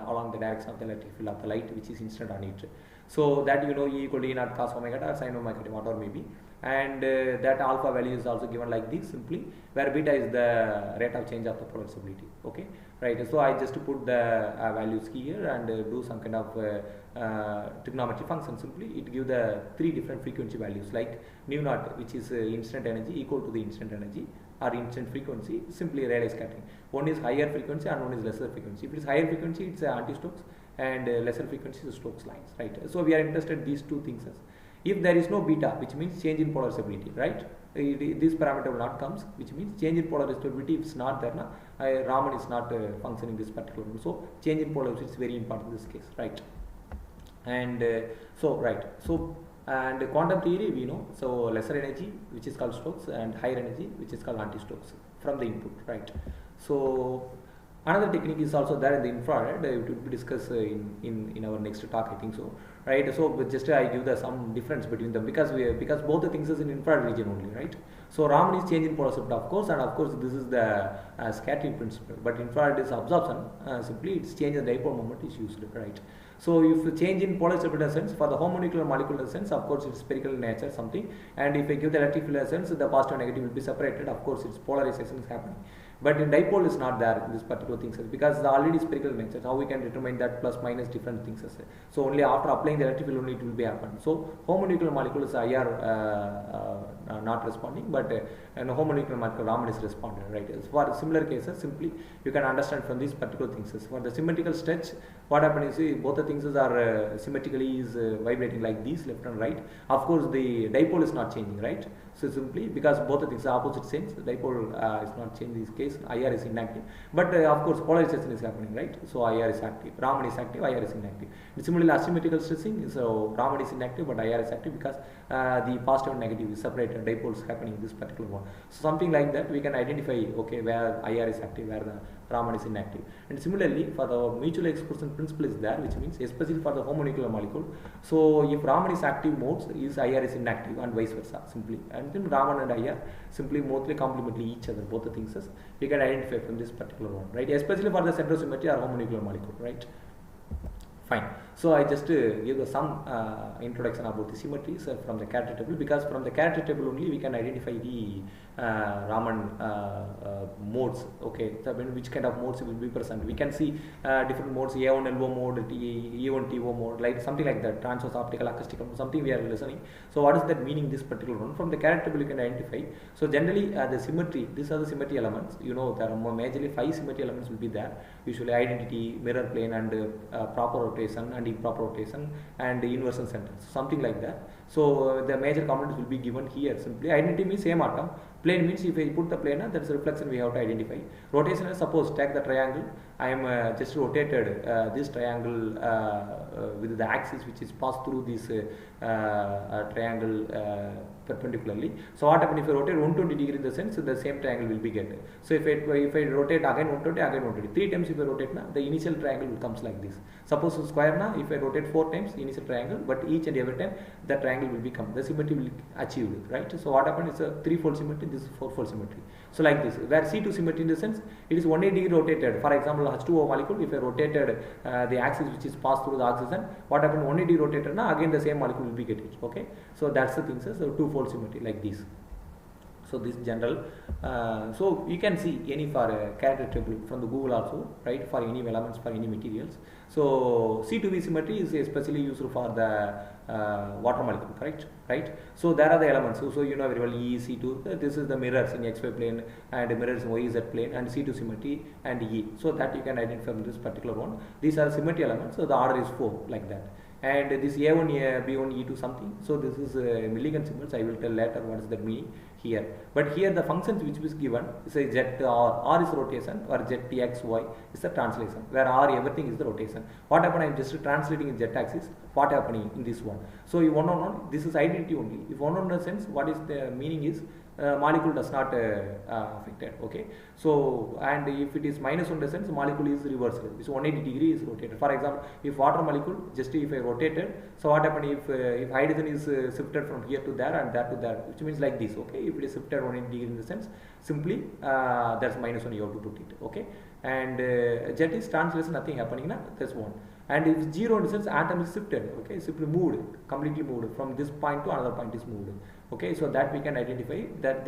along the direction of the electric field of the light, which is incident on it. So that you know E equal to E naught cos omega or sin omega whatever may be, and that alpha value is also given like this simply, where beta is the rate of change of the polarizability. Okay, right? So I just put the values here and do some kind of trigonometry function. Simply it gives the three different frequency values like nu naught, which is instant energy equal to the instant energy or instant frequency, simply Rayleigh scattering. One is higher frequency and one is lesser frequency. If it is higher frequency, it's anti-Stokes, and lesser frequency is Stokes lines, right? So we are interested in these two things. If there is no beta, which means change in polarizability, right? This parameter will not comes, which means change in polarizability. If it's not there, Raman is not functioning this particular one. So change in polarizability is very important in this case, right? And and quantum theory we know, so lesser energy, which is called Stokes, and higher energy, which is called anti-Stokes from the input, right? So another technique is also there in the infrared. It will be discussed in our next talk, I think so, right? So just I give the some difference between them because both the things is in infrared region only, right? So Raman is change in polarizability, of course, and of course this is the scattering principle. But infrared is absorption. Simply it's change in the dipole moment is used, right? So if you change in polarizability sense for the homonuclear molecule sense, of course it's spherical in nature something, and if I give the electric field sense, the positive and negative will be separated. Of course, its polarization is happening. But in dipole is not there in this particular thing because the already spherical in nature. How we can determine that plus minus different things? So only after applying the electric field only it will be happen. So homonuclear molecule is IR not responding, but homonuclear molecule Raman is responding, right? For similar cases, simply you can understand from these particular things. For the symmetrical stretch, what happens is both the things are symmetrically is vibrating like these left and right. Of course, the dipole is not changing, right? So simply because both the things are opposite sense, the dipole is not changing in this case. IR is inactive, but of course polarization is happening, right? So IR is active, Raman is active, IR is inactive. And similarly, asymmetrical stressing, so Raman is inactive but IR is active because the positive and negative is separated, dipole is happening in this particular one. So something like that we can identify, okay, where IR is active, where the Raman is inactive. And similarly, for the mutual exclusion principle is there, which means especially for the homonuclear molecule. So if Raman is active modes, is IR is inactive, and vice versa simply. And then Raman and IR simply mostly complementary each other, both the things we can identify from this particular one, right? Especially for the centrosymmetry or homonuclear molecule, right? Fine. So I just give some introduction about the symmetries from the character table, because from the character table only we can identify the Raman modes. Okay, so which kind of modes will be present. We can see different modes: A1 LO mode, E1 TO mode, like something like that. Transverse optical, acoustical, something we are listening. So what is that meaning? This particular one from the character table you can identify. So generally the symmetry. These are the symmetry elements. You know there are majorly 5 symmetry elements will be there. Usually identity, mirror plane, and proper rotation and improper rotation and inversion center, something like that. So the major components will be given here. Simply identity means same atom, plane means if I put the plane, there is a reflection we have to identify. Rotation is, suppose take the triangle, I am just rotated this triangle with the axis which is passed through this triangle perpendicularly. So what happens if I rotate 120 degree in the sense, the same triangle will be get. So if I rotate again 120, again 120, 3 times if I rotate now, the initial triangle will comes like this. Suppose square now, if I rotate 4 times initial triangle, but each and every time the triangle will become, the symmetry will achieve, right? So what happens is a 3-fold symmetry, this is 4-fold symmetry. So like this, where C2 symmetry in the sense, it is 180 degree rotated. For example, H2O molecule, if I rotated the axis which is passed through the oxygen, what happened 180 rotated now, again the same molecule will be getting. Okay, so that's the thing, so 2-fold symmetry like this. So this general, so you can see any for a character table from the Google also, right, for any elements, for any materials. So C2V symmetry is especially used for the water molecule, correct, right? So there are the elements, so you know very well E, C2, this is the mirrors in XY plane and mirrors in YZ plane, and C2 symmetry and E. So that you can identify from this particular one. These are symmetry elements, so the order is 4 like that. and this A1, B1, E2 something. So this is Millikan symbols. I will tell later what is the meaning here. But here the functions which is given is a Z R is rotation, or Z X Y is the translation, where R everything is the rotation. What happened? I am just translating in Z axis. What happening in this one? So you want to know, this is identity only. If one on the sense, what is the meaning is molecule does not affected. Okay. So and if it is minus on the sense, molecule is reversed. It's 180 degree is rotated. For example, if water molecule, just if I rotated, so what happened if hydrogen is shifted from here to there and there to there, which means like this. Okay. If it is shifted 180 degree in the sense, simply that's minus 1, you have to put it. Okay. And Z is translation, nothing happening now. That's one. And if 0 in the sense, atom is shifted. Okay. Simply moved, completely moved from this point to another point is moved. Okay, so that we can identify that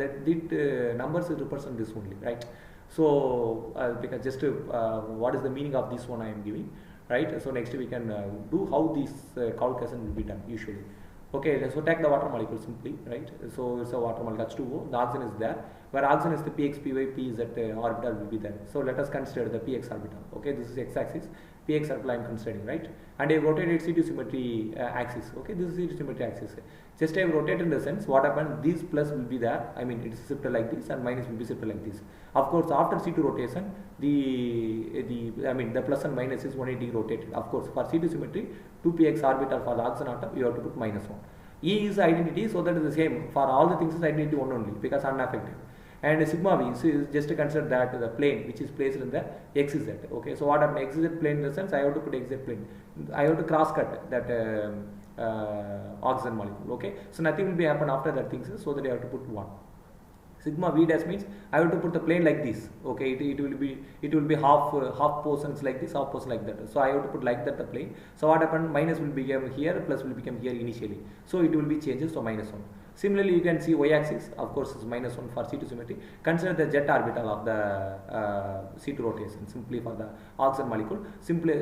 numbers represent this only, right? So because just what is the meaning of this one I am giving, right? So next we can do how this calculation will be done usually. Okay, so take the water molecule simply, right? So it's a water molecule H2O, the oxygen is there, where oxygen is the px, py, p, z orbital will be there. So let us consider the px orbital. Okay, this is x-axis, px orbital I am considering, right? And I rotated C2 symmetry axis. Okay, this is C2 symmetry axis. Just I have rotated in the sense, what happened? These plus will be there. I mean, it is shifted like this, and minus will be shifted like this. Of course, after C2 rotation, the plus and minus is 180 rotated. Of course, for C2 symmetry, 2px orbital for the oxygen atom, you have to put minus 1. E is identity, so that is the same for all the things is identity 1 only because unaffected. And sigma v, so is just to consider that the plane which is placed in the xz. Okay, so what happened? Xz plane in the sense I have to put xz plane. I have to cross cut that oxygen molecule. Okay, so nothing will be happen after that things, so that I have to put 1. Sigma v dash means I have to put the plane like this. Okay, it will be half portions like this, half portion like that. So I have to put like that the plane. So what happened? Minus will become here, plus will become here initially. So it will be changes to minus 1. Similarly, you can see y-axis, of course, is minus 1 for C2 symmetry. Consider the jet orbital of the C2 rotation, simply for the oxygen molecule. Simply,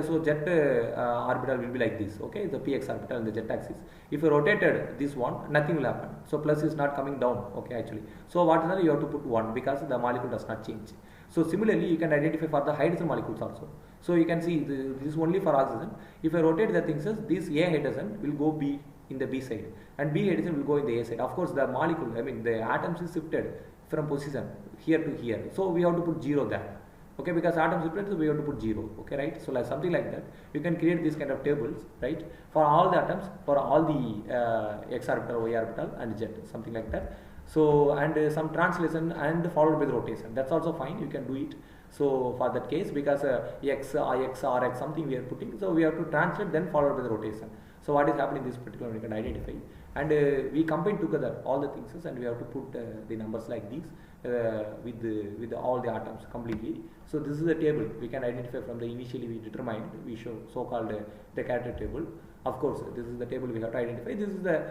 so jet orbital will be like this. Okay, the px orbital and the jet axis. If you rotated this one, nothing will happen. So plus is not coming down. Okay, actually. So what is that? You have to put 1 because the molecule does not change. So similarly, you can identify for the hydrogen molecules also. So you can see this is only for oxygen. If I rotate the things, this A hydrogen will go B in the B side, and B hydrogen will go in the A side. Of course, the molecule, the atoms is shifted from position here to here. So we have to put 0 there. Okay, because atoms shifted, so we have to put 0. Okay, right? So like something like that, you can create these kind of tables, right? For all the atoms, for all the x orbital, y orbital, and z, something like that. So and some translation and followed by the rotation. That's also fine. You can do it. So for that case, because x, ix, rx, something we are putting, so we have to translate then followed by the rotation. So what is happening in this particular we can identify, and we combine together all the things, and we have to put the numbers like these with all the atoms completely. So this is the table we can identify from the initially we determined, we show so-called the character table. Of course, this is the table we have to identify. This is the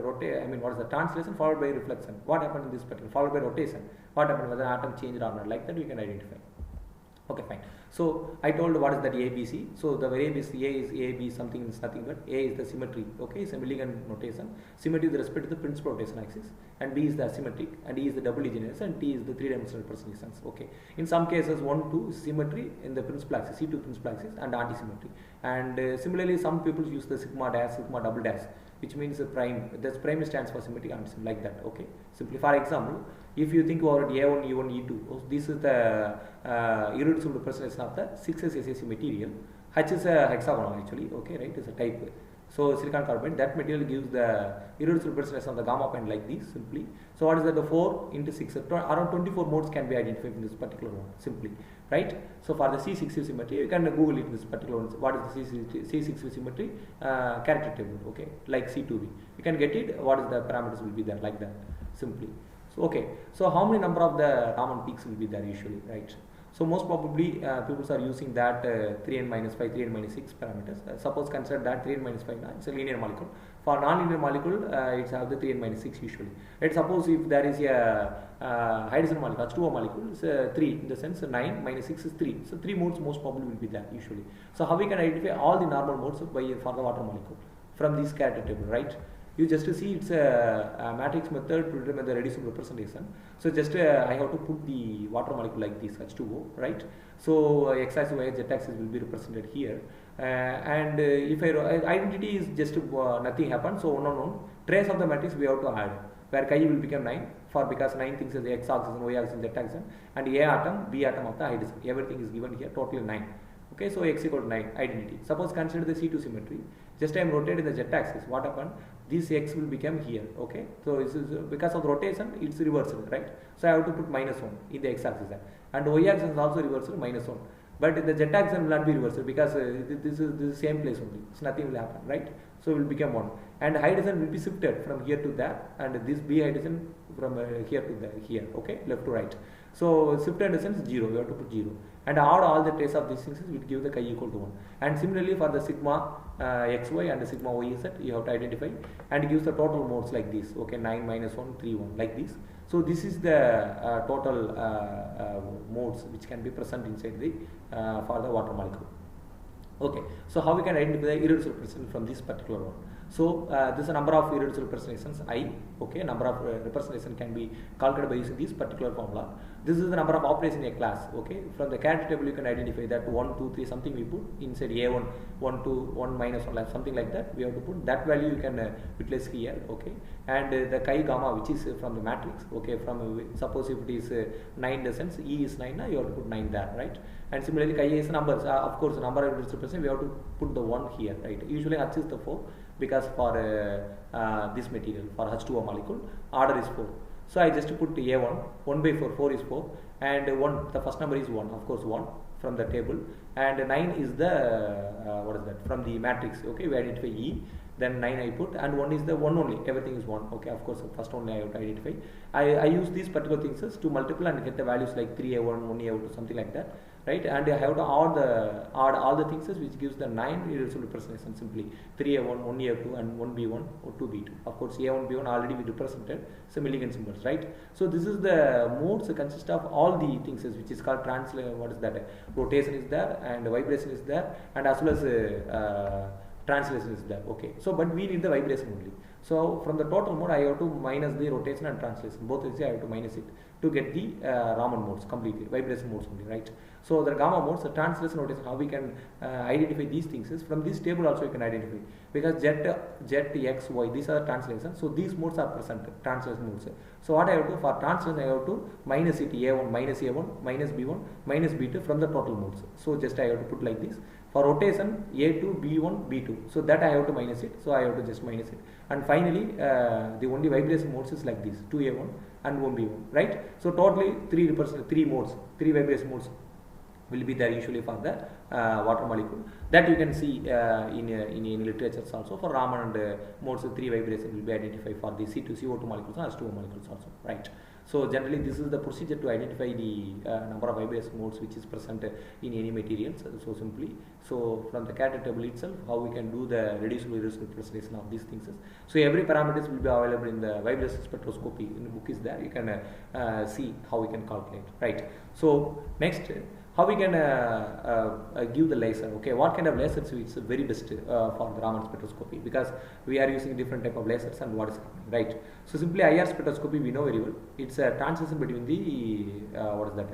what is the translation followed by reflection. What happened in this particular followed by rotation? What happened whether atom changed or not? Like that we can identify. Okay, fine. So I told what is that ABC. So the variables A is A, B, something is nothing but A is the symmetry. Okay, it's a Millikan notation. Symmetry with respect to the principal rotation axis, and B is the asymmetric, and E is the double degeneration, and T is the three-dimensional representations. Okay. In some cases, 1, 2 symmetry in the principal axis, C2 principal axis, and anti-symmetry. And similarly, some people use the sigma dash, sigma double dash, which means a prime. This prime stands for symmetric anti-symmetry, like that. Okay. Simply, for example, if you think about A1, E1, E2, this is the irreducible representation of the 6s SAC material. H is a hexagonal actually. Okay, right? It's a type. So silicon carbide, that material gives the irreducible representation of the gamma point like this simply. So what is that? The 4 into 6, around 24 modes can be identified in this particular one simply, right? So for the C6 symmetry, you can Google it this particular one. What is the C6 symmetry character table? Okay, like C2b, you can get it. What is the parameters will be there like that simply. So okay, so how many number of the Raman peaks will be there usually, right? So most probably people are using that 3n minus 5, 3n minus 6 parameters. Suppose consider that 3n minus 5, it's a linear molecule. For non-linear molecule, it's have the 3n minus 6 usually. Right? Suppose if there is a hydrogen molecule, H2O molecule, it's 3 in the sense 9 minus 6 is 3. So 3 modes most probably will be there usually. So how we can identify all the normal modes for the water molecule from this character table, right? You just see it's a matrix method to determine the reducible representation. So just I have to put the water molecule like this H2O, right? So x-axis, y-axis, z-axis will be represented here, and if identity is just nothing happens, so unknown, trace of the matrix we have to add, where chi will become 9 for because 9 things is x axis and y axis and z axis, and a atom, b atom of the hydrogen, everything is given here, totally 9. Okay, so x equal to 9, identity. Suppose consider the C2 symmetry, just I am rotating the z axis, what happened? This x will become here. Okay, so this is because of rotation it's reversed, right? So I have to put -1 in the x axis, and y axis is also reversed -1, but the z axis will not be reversed because this is the same place only, so nothing will happen, right? So it will become 1, and hydrogen will be shifted from here to there, and this b hydrogen from here to there, here, okay, left to right. So shifted in the sense 0, we have to put 0, and add all the trace of these things will give the chi equal to 1. And similarly for the sigma xy and the sigma yz, you have to identify, and it gives the total modes like this, okay, 9 -1 3 1 like this. So this is the total modes which can be present inside the for the water molecule. Okay, so how we can identify the irreducible presence from this particular one? So this is a number of irreducible representations I. Okay, number of representation can be calculated by using this particular formula. This is the number of operations in a class. Okay, from the character table you can identify that 1 2 3 something we put inside A1 1 2 1 -1 like something like that. We have to put that value, you can utilize here. Okay, and the chi gamma which is from the matrix. Okay, from suppose if it is 9 the sense E is 9, you have to put 9 there, right? And similarly chi is numbers. Of course, the number of representation we have to put the 1 here, right? Usually H is the 4 because for this material for H2O molecule order is 4. So I just put A1 1 by 4, 4 is 4, and 1, the first number is 1, of course 1 from the table, and 9 is the what is that from the matrix. Okay, we identify E, then 9 I put, and 1 is the 1 only, everything is 1. Okay, of course first only I have to identify. I use these particular things to multiply and get the values like 3A1 1A2 something like that, right? And I have to add all the things which gives the 9 irreducible representation simply 3A1 1A2 and 1B1 or 2B2. Of course A1 B1 already we represented some Milligan symbols, right? So this is the modes consist of all the things which is called what is that, rotation is there, and vibration is there, and as well as translation is there. Okay, so but we need the vibration only. So from the total mode I have to minus the rotation and translation, both I have to minus it to get the Raman modes completely, vibration modes only, right? So the gamma modes, the translation, rotation, how we can identify these things is from this table also you can identify, because z x y these are the translations, so these modes are present, translation modes. So what I have to, for translation I have to minus it, A1 minus B1 minus B2 from the total modes. So just I have to put like this. For rotation A2 B1 B2, so that I have to minus it, so I have to just minus it, and finally the only vibration modes is like this, 2A1 and 1B1, right? So totally 3 modes, 3 vibration modes will be there usually for the water molecule, that you can see in literatures also. For Raman and modes 3 vibration will be identified for the CO2 molecules and H2O molecules also, right? So generally this is the procedure to identify the number of vibration modes which is present in any materials. So simply, so from the character table itself, how we can do the reducible irreducible representation of these things. So every parameters will be available in the vibration spectroscopy, in the book is there, you can see how we can calculate, right? So next, how we can give the laser. Okay, what kind of lasers is very best for the Raman spectroscopy, because we are using different type of lasers and what is happening, right? So simply IR spectroscopy we know very well, it's a transition between the what is that,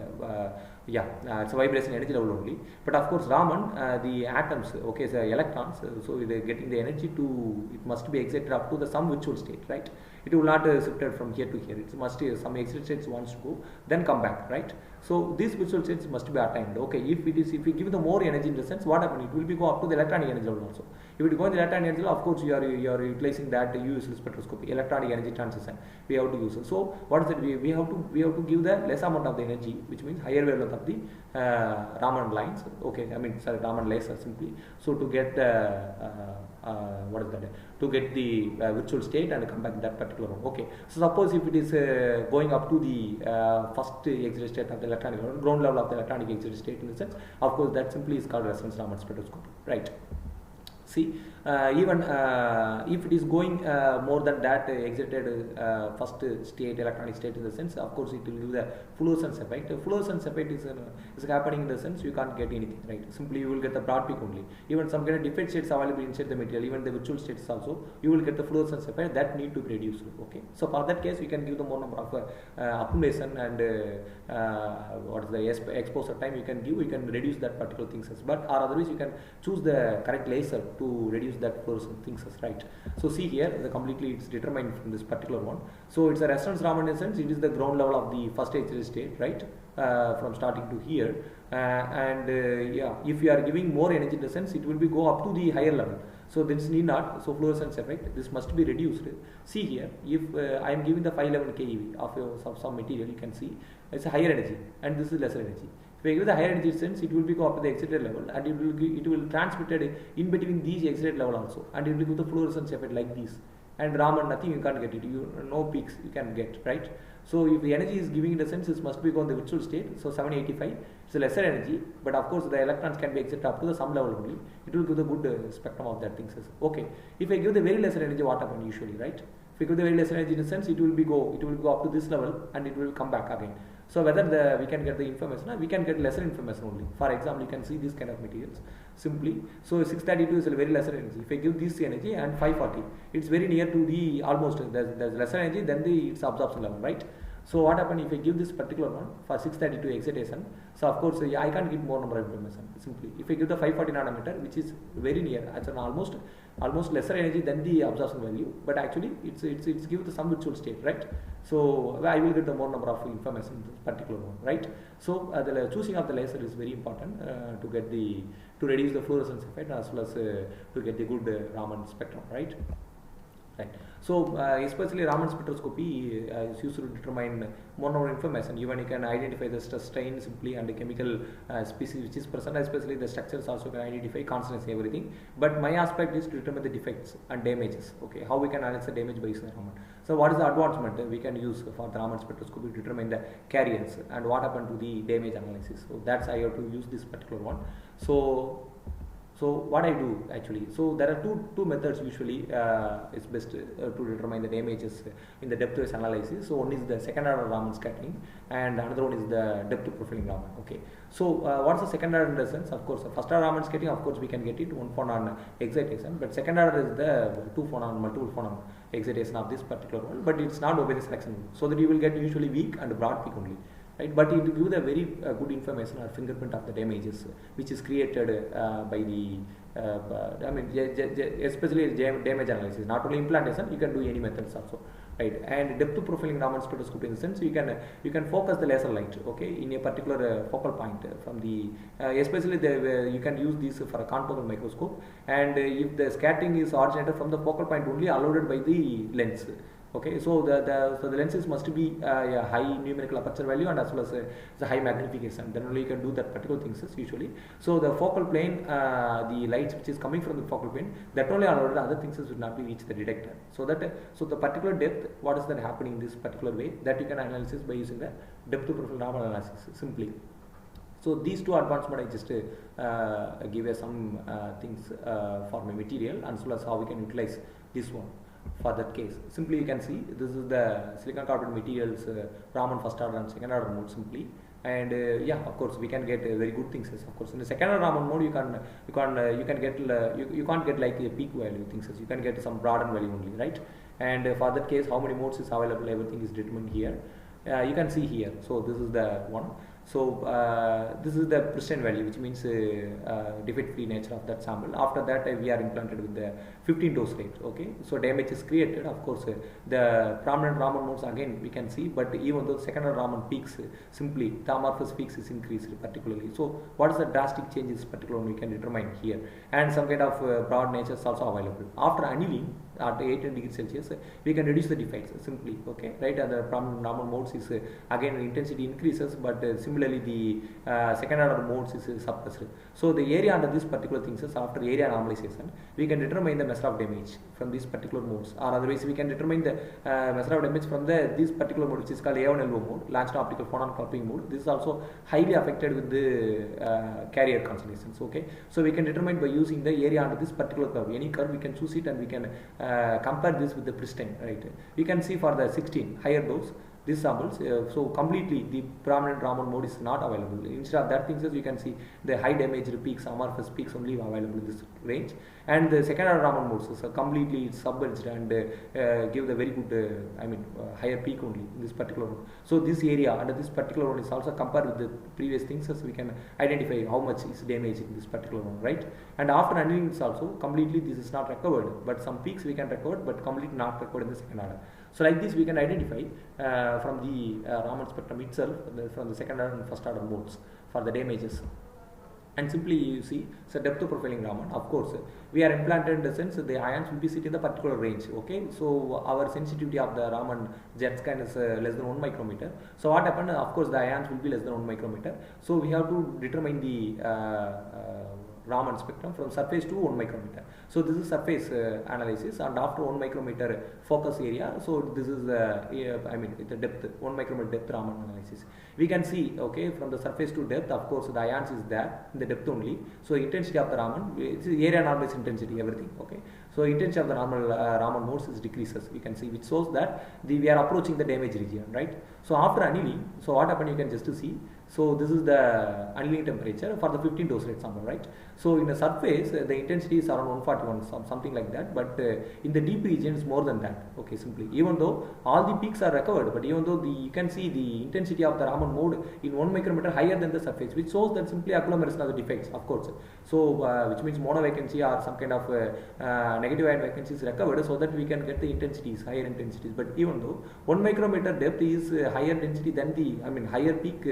it's a vibration energy level only. But of course Raman, the atoms, okay, so electrons, so they are getting the energy to, it must be excited up to the some virtual state, right? It will not shifted from here to here, it must some excited states wants to go then come back, right? So these virtual states must be attained. Okay, if we give the more energy in the sense, what happens, it will be go up to the electronic energy level also. If it go in the electronic energy level, of course you are utilizing that use spectroscopy, electronic energy transition we have to use. So what is it, we have to give the less amount of the energy, which means higher wavelength of the Raman lines, okay, I mean sorry, Raman laser simply, so to get what is that, to get the virtual state and come back in that particular one. Okay, so suppose if it is going up to the first excited state of the electronic ground level of the electronic excited state in the sense, of course that simply is called resonance Raman spectroscopy, right? See, even if it is going more than that exited first state, electronic state in the sense, of course it will give the fluorescence effect. The fluorescence effect is happening in the sense you can't get anything, right? Simply you will get the broad peak only. Even some kind of defect states available inside the material, even the virtual states also, you will get the fluorescence effect that need to be reduced. Okay, so for that case, we can give the more number of accumulation and what is the exposure time you can give. You can reduce that particular things, but or otherwise you can choose the correct laser to reduce that fluorescent things, right? So see here, the completely it's determined from this particular one. So it's a reference Raman essence. It is the ground level of the first HL state, right? From starting to here, yeah, if you are giving more energy in the sense, it will be go up to the higher level. So this need not. So fluorescence effect, this must be reduced. See here, if I am giving the 511 keV of some material, you can see it's a higher energy and this is lesser energy. If I give the higher energy sense, it will be go up to the excited level and it will transmitted in between these excited level also, and it will give the fluorescence effect like this. And Raman, nothing you can't get it. No peaks you can get, right? So if the energy is giving in the sense, it must be on the virtual state. So 785, it's a lesser energy, but of course the electrons can be excited up to the some level only. It will give the good spectrum of that things. Okay. If I give the very lesser energy, what happens usually, right? If I give the very lesser energy in the sense, it will go up to this level and it will come back again. So whether we can get the information, we can get lesser information only. For example, you can see this kind of materials simply. So 632 is a very lesser energy. If I give this energy and 540, it's very near to the almost there's lesser energy than the its absorption level, right? So what happens if I give this particular one for 632 excitation? So of course I can't give more number of information simply. If I give the 540 nanometer, which is very near, it's an almost lesser energy than the absorption value, but actually it's give the some virtual state, right? So I will get the more number of information in this particular one, right? So the choosing of the laser is very important to reduce the fluorescence effect as well as to get the good Raman spectrum, right? Right. So especially Raman spectroscopy is used to determine more number of information. Even you can identify the strain simply and the chemical species which is present, especially the structures also can identify constants, everything. But my aspect is to determine the defects and damages. Okay, how we can analyze the damage by Raman. So what is the advancement we can use for the Raman spectroscopy to determine the carriers and what happened to the damage analysis. So that's I have to use this particular one. So what I do actually, so there are two methods usually is best to determine the damages in the depth-wise analysis. So one is the second order Raman scattering and another one is the depth profiling Raman. Okay. So what's the second order in the sense? Of course, first order Raman scattering, of course we can get it one phonon excitation, but second order is the two phonon, multiple phonon excitation of this particular one, but it's not obey the selection rule. So that you will get usually weak and broad peak only. Right, but it will give the very good information or fingerprint of the damages which is created by the especially damage analysis. Not only implantation, you can do any methods also, right? And depth profiling Raman spectroscopy in the sense you can focus the laser light, okay, in a particular focal point from the especially you can use this for a confocal microscope, and if the scattering is originated from the focal point only allowed by the lens. Okay, so the lenses must be a high numerical aperture value and as well as the high magnification. Then only you can do that particular things usually. So the focal plane, the light which is coming from the focal plane, that only allowed, other things will not be reached the detector. So the particular depth, what is that happening in this particular way, that you can analyze by using the depth profile Raman analysis simply. So these two advancement I just give you some things for my material and as well as how we can utilize this one. For that case, simply you can see this is the silicon carbide materials Raman first order and second order mode simply, and yeah, of course we can get very good things. Of course, in the second order Raman mode you can get you can't get like a peak value things. You can get some broadened value only, right? And for that case, how many modes is available, everything is determined here. You can see here. So this is the one. So this is the pristine value, which means defect-free nature of that sample. After that, we are implanted with the 15 dose rate. Okay, so damage is created. Of course, the prominent Raman modes again we can see, but even though second order Raman peaks, simply the amorphous peaks is increased particularly. So what is the drastic changes particularly we can determine here, and some kind of broad nature is also available. After annealing, at 18 degrees Celsius, we can reduce the defects simply, okay, right? And the Raman modes is again intensity increases, but similarly the second order modes is suppressed. So the area under this particular things is after area normalization, we can determine the measure of damage from these particular modes, or otherwise we can determine the measure of damage from this particular mode, which is called A1LO mode, launched optical photon coupling mode. This is also highly affected with the carrier concentrations, okay. So we can determine by using the area under this particular curve. Any curve we can choose it, and we can compare this with the pristine, right? We can see for the 16 higher dose these samples, so completely the prominent Raman mode is not available. Instead of that things, you can see the high damaged peaks, amorphous peaks only available in this range, and the second order Raman modes is completely submerged and give the very good higher peak only in this particular one. So this area under this particular one is also compared with the previous things, so we can identify how much is damaged in this particular one, right? And after annealing is also completely this is not recovered, but some peaks we can record, but completely not recovered in the second order. So like this we can identify from the Raman spectrum itself, from the second order and first order modes for the damages. And simply you see, so depth profiling Raman, of course we are implanted in the sense the ions will be sitting in the particular range, okay. So our sensitivity of the Raman jet scan is less than 1 micrometer. So what happened, of course the ions will be less than 1 micrometer. So we have to determine the Raman spectrum from surface to 1 micrometer. So this is surface analysis, and after 1 micrometer focus area, so this is the depth, 1 micrometer depth Raman analysis. We can see, okay, from the surface to depth, of course the ions is there in the depth only. So intensity of the Raman, it's area normalized intensity, everything, okay. So intensity of the normal Raman modes is decreases, we can see, which shows that we are approaching the damage region, right? So after annealing, so what happened you can just see. So this is the annealing temperature for the 15 dose rate sample, right? So in the surface the intensity is around 141, something like that, but in the deep region is more than that, okay, simply. Even though all the peaks are recovered, but even though you can see the intensity of the Raman mode in 1 micrometer higher than the surface, which shows that simply agglomeration of the defects, of course. So which means mono vacancy or some kind of negative ion vacancy is recovered, so that we can get the intensities, higher intensities. But even though 1 micrometer depth is higher density than the, higher peak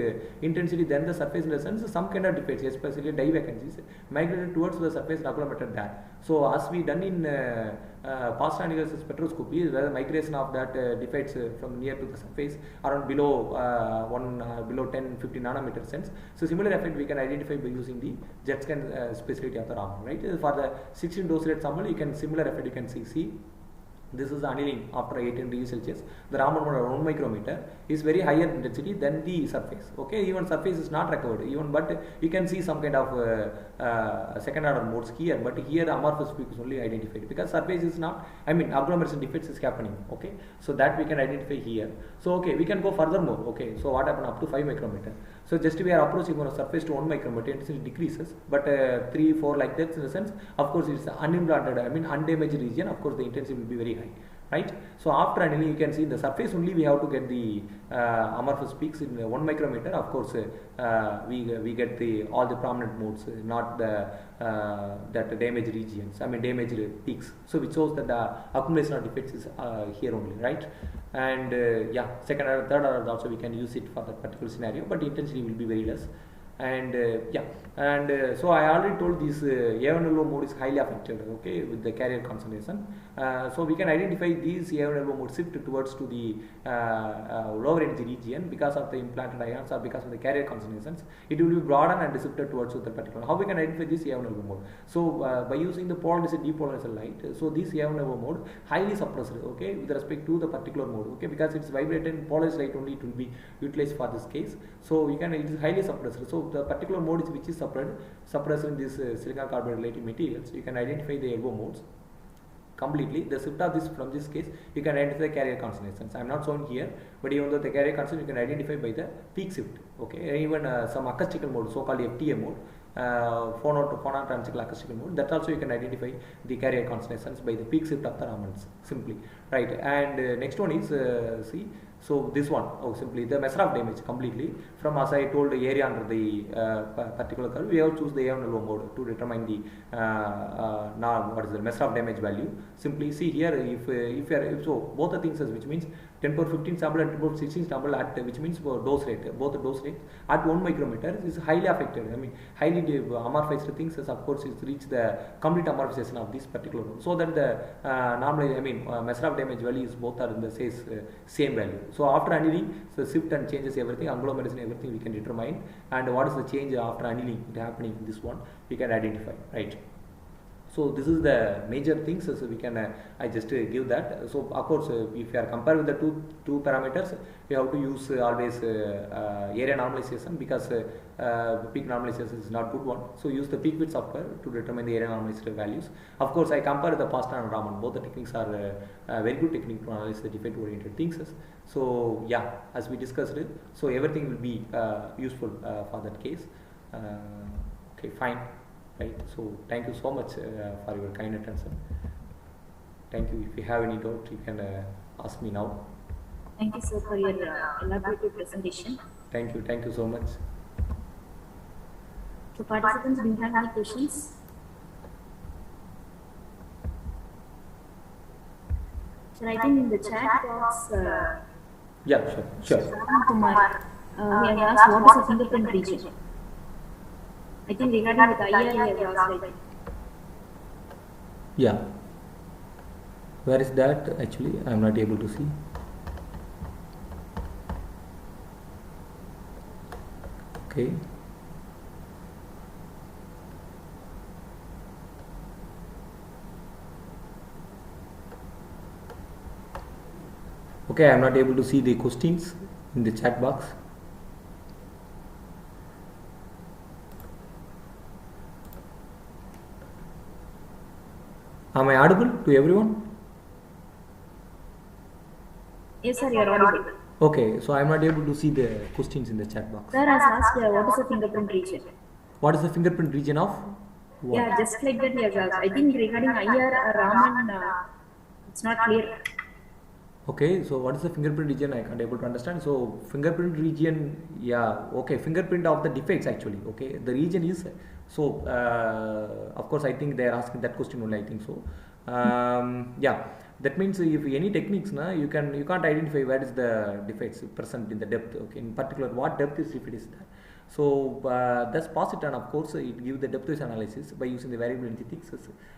intensity than the surface, in the sense some kind of defects, especially dye vacancies, migrated towards the surface and agglomerated there. So as we done in Positron annihilation spectroscopy, where the migration of that defects from near to the surface around below 10-15 nanometer sense. So similar effect we can identify by using the jet scan specificity of the Raman, right? For the 16 dose rate sample, you can similar effect you can see. This is annealing after 18 degrees Celsius. The Raman mode at 1 micrometer is very higher intensity than the surface. Okay, even surface is not recovered, even, but you can see some kind of second order modes here. But here amorphous peak is only identified because surface is not. Agglomeration defects is happening. Okay, so that we can identify here. So okay, we can go furthermore. Okay, so what happened up to 5 micrometer? So just we are approaching on a surface to 1 micrometer, intensity decreases, but 3, 4 like that in the sense. Of course, it's unimplanted, undamaged region. Of course, the intensity will be very high, right? So after annealing, you can see in the surface only we have to get the amorphous peaks in 1 micrometer. Of course, we get all the prominent modes, not the that damaged regions. Damaged peaks. So which shows that the accumulation of defects is here only, right? And second or third order also we can use it for that particular scenario, but the intensity will be very less. And so I already told this A1LO mode is highly affected, okay, with the carrier concentration. So we can identify these A1LO mode shift towards to the lower energy region because of the implanted ions or because of the carrier concentrations. It will be broadened and shifted towards the particular. How we can identify this A1LO mode? So by using the polarized depolarized light, so this A1LO mode highly suppressed, okay, with respect to the particular mode, okay, because it's vibrated polarized light only, it will be utilized for this case. So it is highly suppressed. So the particular mode is which is suppressed in this silicon carbide related materials. You can identify the elbow modes completely. The shift of this from this case, you can identify carrier concentrations. I am not shown here, but even though the carrier concentration you can identify by the peak shift. Okay, even some acoustical mode, so-called FTA mode, phonon transical acoustical mode, that also you can identify the carrier concentrations by the peak shift of the Ramans simply, right? And next one is see. So this one, simply the measure of damage completely from, as I told, the area under the particular curve, we have to choose the A1 low mode to determine the what is the measure of damage value. Simply see here, if so both the things, which means 10 power 15 sample and 10 power 16 sample at, which means dose rate, both the dose rate at 1 micrometer is highly affected. I mean highly amorphized things is, of course, is reach the complete amorphization of this particular one. So that the normally, I mean measure of damage value is both are in the same value. So after annealing, so shift and changes everything, agglomeration, everything we can determine, and what is the change after annealing happening in this one we can identify, right? So this is the major things, so we can I just give that. So of course, if you are comparing with the two parameters, we have to use always area normalization, because peak normalization is not good one. So use the peak width software to determine the area normalized values. Of course, I compare the Positron and Raman. Both the techniques are very good technique to analyze the defect oriented things. So yeah, as we discussed it, so everything will be useful for that case. Okay, fine. Right. So thank you so much for your kind attention. Thank you. If you have any doubt, you can ask me now. Thank you, sir, for your elaborate presentation. Thank you. Thank you so much. So participants, do you have any questions? Sir, I think in the chat box, Yeah, sure. Raman Kumar, he has asked what is a fingerprint region. I think regarding with IR, he has asked, right? Yeah. Where is that? Actually, I am not able to see. Okay. Okay, I am not able to see the questions in the chat box. Am I audible to everyone? Yes, sir, you are audible. Okay, so I am not able to see the questions in the chat box. Sir has asked what is the fingerprint region? What is the fingerprint region of what? Yeah, just like that he has asked. I think regarding IR, Raman, it's not clear. Okay, so what is the fingerprint region? I can't able to understand. So fingerprint region, yeah, okay, fingerprint of the defects actually. Okay, the region is, so of course I think they are asking that question only, I think so. Yeah, that means if any techniques you can't identify where is the defects present in the depth. Okay, in particular what depth is defect is that. So that's Positron, of course, it gives the depth-wise analysis by using the variable energy things.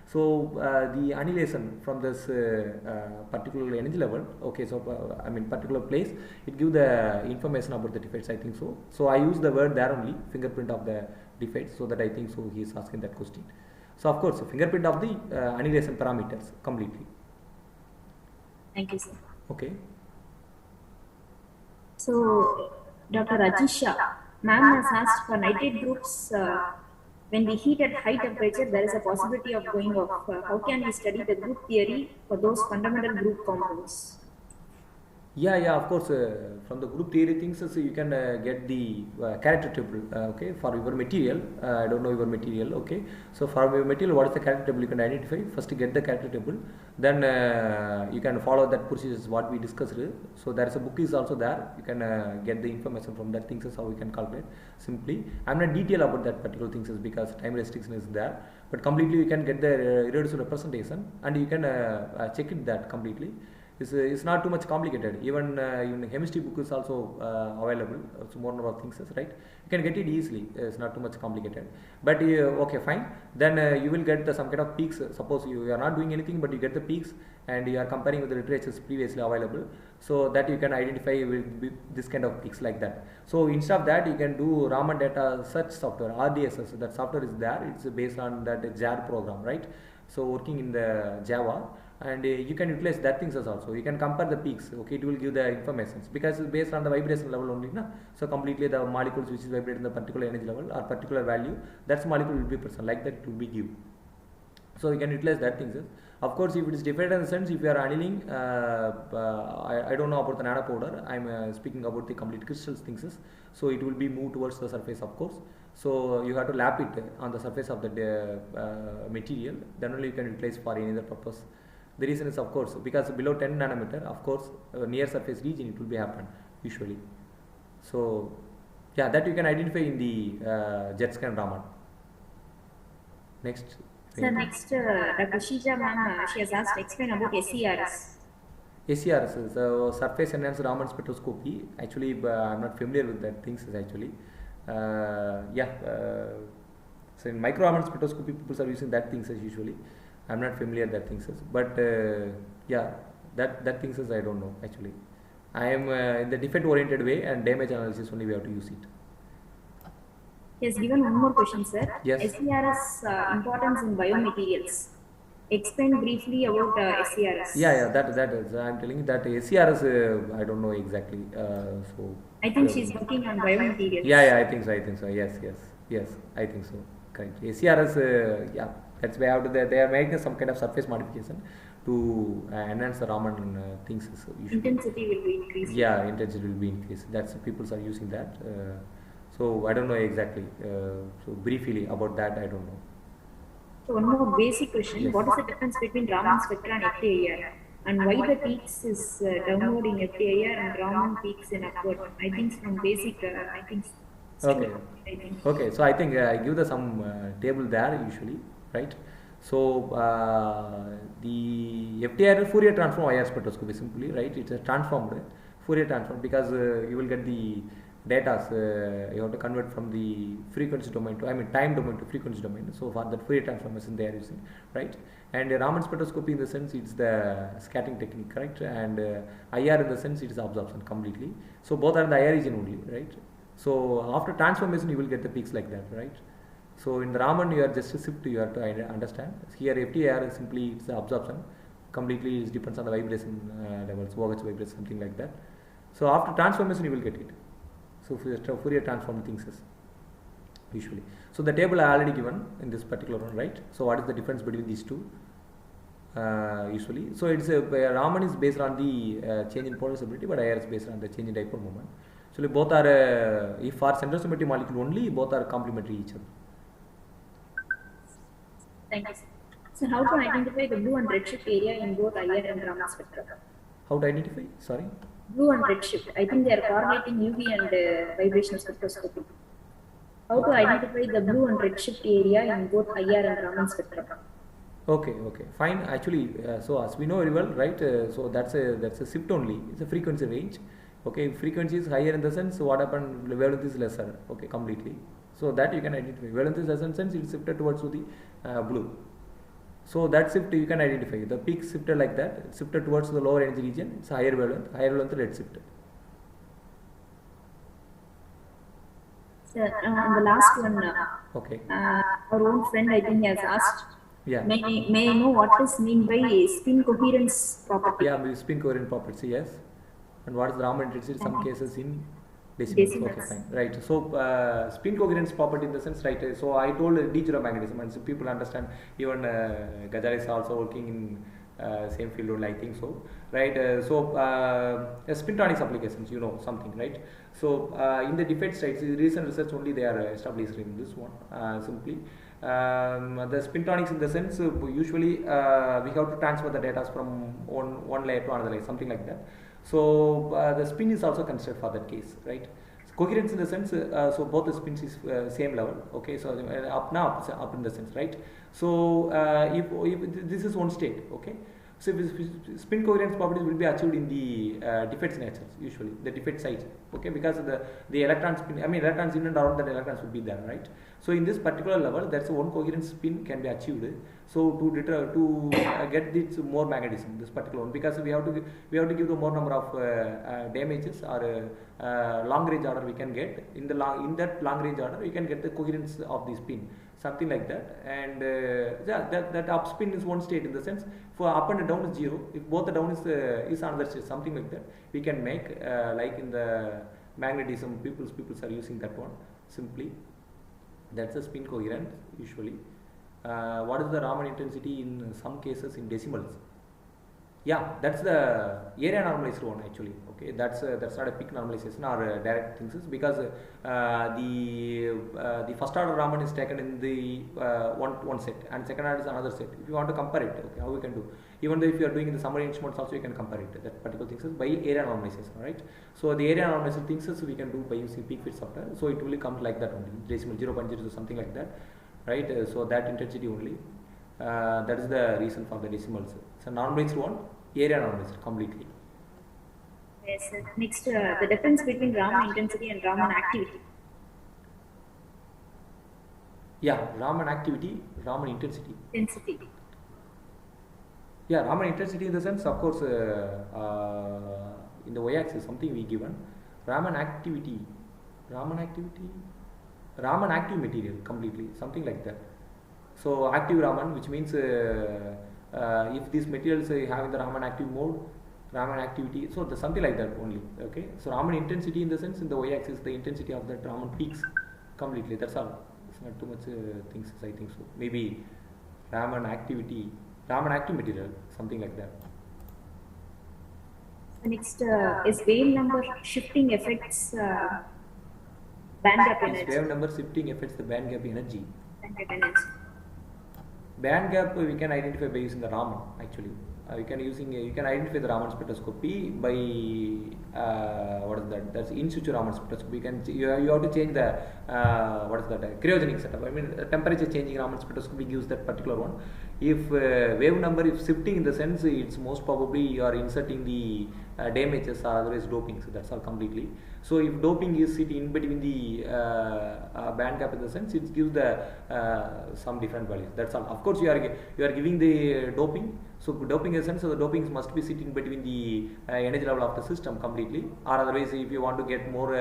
So the annihilation from this particular energy level, okay, so I mean particular place, it gives the information about the defects, I think so. So I use the word there only, fingerprint of the defects, so that I think so he is asking that question. So of course, fingerprint of the annihilation parameters completely. Thank you, sir. Okay. So Dr. Rajisha, ma'am has asked for nitrate groups. When we heat at high temperature, there is a possibility of going off. How can we study the group theory for those fundamental group compounds? Yeah, of course, from the group theory things, so you can get the character table, okay, for your material. I don't know your material, okay. So for your material, what is the character table you can identify? First get the character table, then you can follow that procedures what we discussed. So there is a book is also there, you can get the information from that things is how we can calculate simply. I am not detail about that particular things is because time restriction is there, but completely you can get the irreducible representation and you can check it that completely. It's not too much complicated. Even chemistry book is also available. So more number of things, right? You can get it easily. It's not too much complicated. But okay, fine. Then you will get some kind of peaks. Suppose you are not doing anything, but you get the peaks, and you are comparing with the literatures previously available. So that you can identify with this kind of peaks like that. So instead of that, you can do Raman data search software, RDSS. That software is there. It's based on that JAR program, right? So working in the Java. And you can utilize that things as also. You can compare the peaks, okay, it will give the information because it's based on the vibration level only, na? So completely the molecules which is vibrating the particular energy level or particular value, that's molecule will be present, like that it will be give. So you can utilize that things. Of course, if it is different in the sense, if you are annealing, I don't know about the nanopowder, I am speaking about the complete crystals things. So it will be moved towards the surface, of course. So you have to lap it on the surface of the material, then only you can utilize for any other purpose. The reason is, of course, because below 10 nanometer, of course, near surface region it will be happen usually. So yeah, that you can identify in the jet scan Raman. Next. So next, Dr. Shija ma'am, she has asked explain about SERS. SERS is surface enhanced Raman spectroscopy. Actually, I'm not familiar with that things actually. So in micro Raman spectroscopy, people are using that things as usually. I'm not familiar that things as, but yeah, that things as I don't know actually. I am in the defect oriented way and damage analysis only we have to use it. He has given one more question, sir. Yes. SERS importance in biomaterials. Explain briefly about SERS. Yeah, that is. I'm telling you that SERS. I don't know exactly. So. I think she's working on biomaterials. Yeah, I think so. Yes. I think so. Correct. SERS. Yeah, that's why they are making some kind of surface modification to enhance the Raman things. Intensity will be increased. Yeah, intensity will be increased. That's people are using that. So I don't know exactly. So briefly about that, I don't know. So one more basic question: yes. What is the difference between Raman spectra and FTIR, and why the peaks is downward in FTIR and Raman peaks in upward? I think from basic, I think. Okay. So I think I give the some table there usually, right? So the FTIR Fourier transform IR spectroscopy simply, right? It's a transformed Fourier transform because you will get the data you have to convert from the frequency domain to time domain to frequency domain. So for that Fourier transformation they are using, right? And Raman spectroscopy in the sense it's the scattering technique, correct? And IR in the sense it is absorption completely. So both are in the IR region only, right? So after transformation you will get the peaks like that, right? So in the Raman you are just a shift, you have to understand. Here FTIR is simply it's the absorption completely. It depends on the vibration levels, OH vibration, something like that. So after transformation you will get it. So Fourier transform things is usually. So the table I already given in this particular one, right? So what is the difference between these two? Usually, so it's Raman is based on the change in polar stability, but IR is based on the change in dipole moment. So both are, if for central symmetry molecule only, both are complementary each other. Thank you. So how to identify the blue and red shift area in both IR and Raman spectra? How to identify? Sorry. Blue and red shift. I think they are correlating UV and vibrational spectroscopy. How to identify the blue and red shift area in both IR and Raman spectra? Okay, fine. Actually, so as we know very well, right? So that's a shift only. It's a frequency range. Okay, frequency is higher in the sense. So what happened? Wavelength is lesser. Okay, completely. So that you can identify. Wavelength is lesser in sense. It is shifted towards to the blue. So that shift you can identify. The peak shifted like that. It's shifted towards the lower energy region. It's higher wavelength red shifted. Sir, and the last one. Okay. Our own friend I think has asked. Yeah. May I know what is meant by spin coherence property? Yeah, spin coherent property. Yes. And what is the Raman intensity? In some cases in decimals. Okay, fine. Right. So spin coherence property in the sense, right? So I told D0 magnetism, and so people understand. Even Gajal is also working in same field only, I think so. Right. Spintonics applications, you know something, right? So in the defects, right? Recent research only they are established in this one. Simply. The spintonics in the sense usually we have to transfer the data from one layer to another layer, something like that. So the spin is also considered for that case, right? So coherence in the sense, so both the spins is same level, okay? So up in the sense, right? So if this is one state, okay? So spin coherence properties will be achieved in the defects nature, usually the defect site, okay? Because the electron spin, electrons in and around that electrons will be there, right? So in this particular level, that's one coherence spin can be achieved. So to get this more magnetism, this particular one, because we have to give the more number of damages or long range order we can get in that long range order we can get the coherence of the spin, something like that. And that up spin is one state in the sense for up and down is 0. If both the down is another state, something like that we can make like in the magnetism people are using that one simply. That's a spin coherent usually. What is the Raman intensity in some cases in decimals? Yeah, that's the area normalized one actually. Okay, that's not a peak normalization or direct things, because the first order Raman is taken in the one set, and second order is another set. If you want to compare it, okay, how we can do? Even though if you are doing in the summary instruments also, you can compare it. That particular things is by area normalization, right? So the area normalization things is we can do by using peak fit software. So it will come like that only, decimal 0.02 something like that, right? So that intensity only. That is the reason for the decimals. So normalized one, area normalized completely. Yes, sir. Next, the difference between Raman intensity and Raman activity. Yeah, Raman activity, Raman intensity. Intensity. Yeah, Raman intensity in the sense, of course, in the y-axis something we given. Raman activity, Raman active material completely, something like that. So active Raman, which means if these materials have the Raman active mode, Raman activity, so the something like that only. Okay, so Raman intensity in the sense, in the y-axis the intensity of that Raman peaks completely. That's all. It's not too much things, I think so. Maybe Raman activity, Raman active material, something like that. Next is wave number shifting affects band gap Is energy. wave number shifting affects the band gap energy. Band gap energy. Band gap we can identify by using the Raman actually. You can identify the Raman spectroscopy by what is that? That's in situ Raman spectroscopy. You have to change the what is that? Cryogenic setup. I mean temperature changing Raman spectroscopy gives that particular one. If wave number is shifting in the sense, it's most probably you are inserting the damages or otherwise doping. So that's all completely. So if doping is sitting in between the band gap in the sense, it gives the some different values. That's all. Of course, you are giving the doping. So doping in the sense, so the doping must be sitting between the energy level of the system completely, or otherwise if you want to get more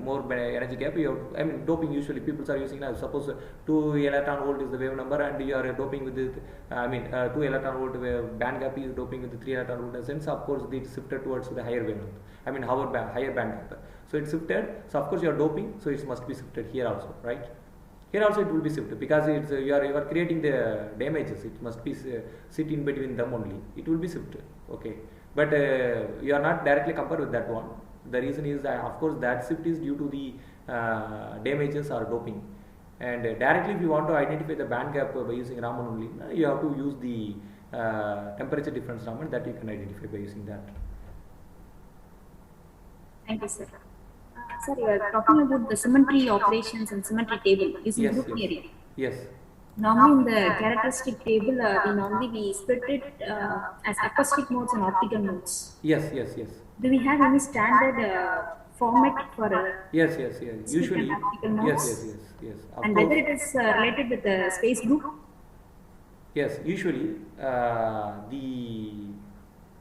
more energy gap, I mean doping usually people are using now. Suppose 2 electron volt is the wave number, and you are doping with the 2 electron volt band gap is doping with the 3 electron volt. In a sense, of course, it shifted towards the higher wave number. I mean higher band gap. So it's shifted. So of course you are doping, so it must be shifted here also, right? Here also it will be shifted because it's you are creating the damages. It must be sit in between them only. It will be shifted, okay. But you are not directly compared with that one. The reason is that of course that shift is due to the damages or doping. And directly if you want to identify the band gap by using Raman only, you have to use the temperature difference Raman, that you can identify by using that. Thank you, sir. Sir, you are talking about the symmetry operations and symmetry table using group theory. Yes. Normally in the characteristic table, we split it as acoustic modes and optical modes. Yes. Do we have any standard format for yes. Usually, optical modes? Yes. And whether it is related with the space group? Yes, usually the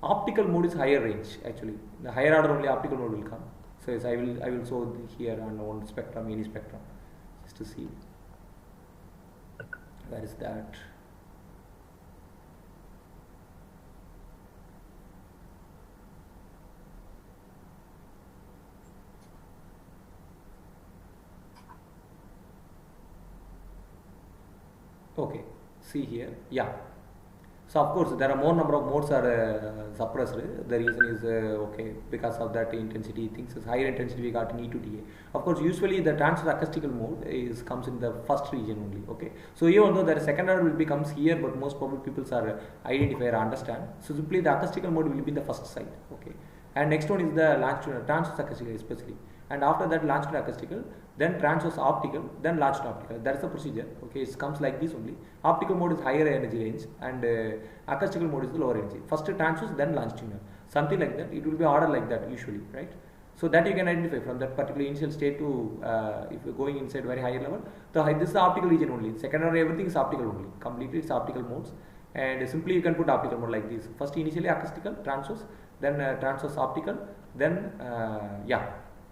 optical mode is higher range actually. The higher order only optical mode will come. So yes, I will show here on one spectrum, mini spectrum, just to see where is that. Okay, see here, yeah. So of course there are more number of modes are suppressed. The reason is okay, because of that intensity things is higher intensity we got in E to TA. Of course usually the transverse acoustical mode comes in the first region only. Okay, so even though the second order will becomes here, but most probably people are identify or understand. So simply the acoustical mode will be in the first side. Okay, and next one is the longitudinal transverse acoustical especially. And after that longitudinal acoustical, then transverse optical, then longitudinal optical. That is the procedure. Okay, it comes like this only. Optical mode is higher energy range, and acoustical mode is the lower energy. First transverse, then longitudinal. Something like that. It will be ordered like that usually, right? So that you can identify from that particular initial state to if you're going inside very higher level. So this is the optical region only. Second order everything is optical only. Completely it's optical modes, and simply you can put optical mode like this. First initially acoustical, transverse, then transverse optical, then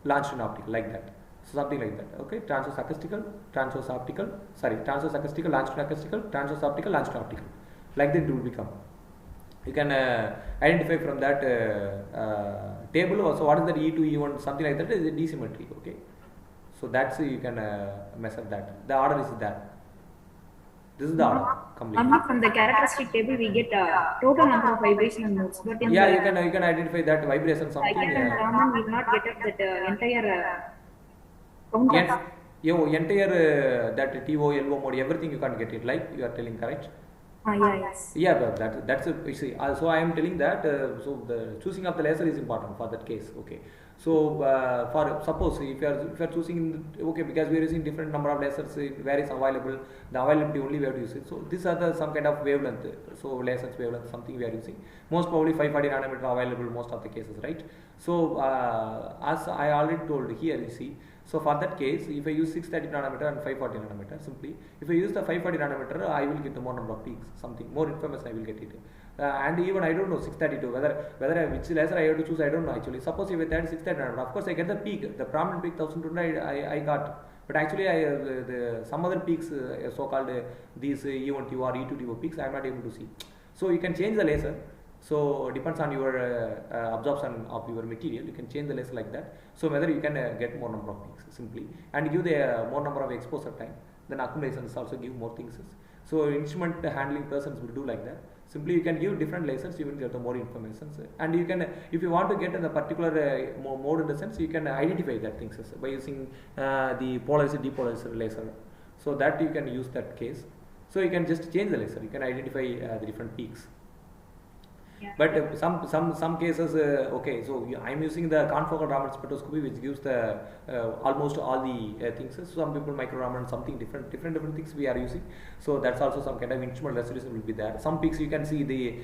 longitudinal optical like that. So something like that. Okay, transverse acoustical, transverse optical, transverse acoustical, longitudinal acoustical, transverse optical, longitudinal optical. Like that it will become. You can identify from that table also what is that E2, E1, something like that is a D-symmetry. Okay, so that's you can measure that. The order is that. This is the order completely. Only from the characteristic table we get total number of vibrational modes, but in Yeah, the you can identify that vibration something. Defects and Raman we will not get up that entire count of Entire that TO, LO mode, everything you can't get it, like you are telling, correct? yes. Yeah, but that's a, you see. So I am telling that. So the choosing of the laser is important for that case. Okay. So for suppose if you are choosing, okay, because we are using different number of lasers, where is available, the availability only we have to use it. So these are the some kind of wavelength. So lasers wavelength something we are using. Most probably 540 nanometer available most of the cases, right? So as I already told here, you see. So for that case, if I use 630 nanometer and 540 nanometer, simply if I use the 540 nanometer, I will get the more number of peaks, something more information I will get it. And even I don't know 632 which laser I have to choose, I don't know actually. Suppose if I had 630 nanometer, of course I get the peak, the prominent peak 1200 I got, but actually some other peaks, so called these E1TO or E2TO peaks, I am not able to see. So you can change the laser. So depends on your absorption of your material, you can change the laser like that. So whether you can get more number of peaks simply and give the more number of exposure time, then accumulations also give more things. So instrument handling persons will do like that. Simply you can give different lasers, you will get the more information, and you can, if you want to get in the particular mode in the sense, you can identify that things by using the polarizer depolarizer laser. So that you can use that case. So you can just change the laser, you can identify the different peaks. Yeah. But some cases, okay, so I am using the confocal Raman spectroscopy, which gives the almost all the things. Some people micro Raman, something different things we are using. So that's also some kind of instrument resolution will be there. Some peaks you can see the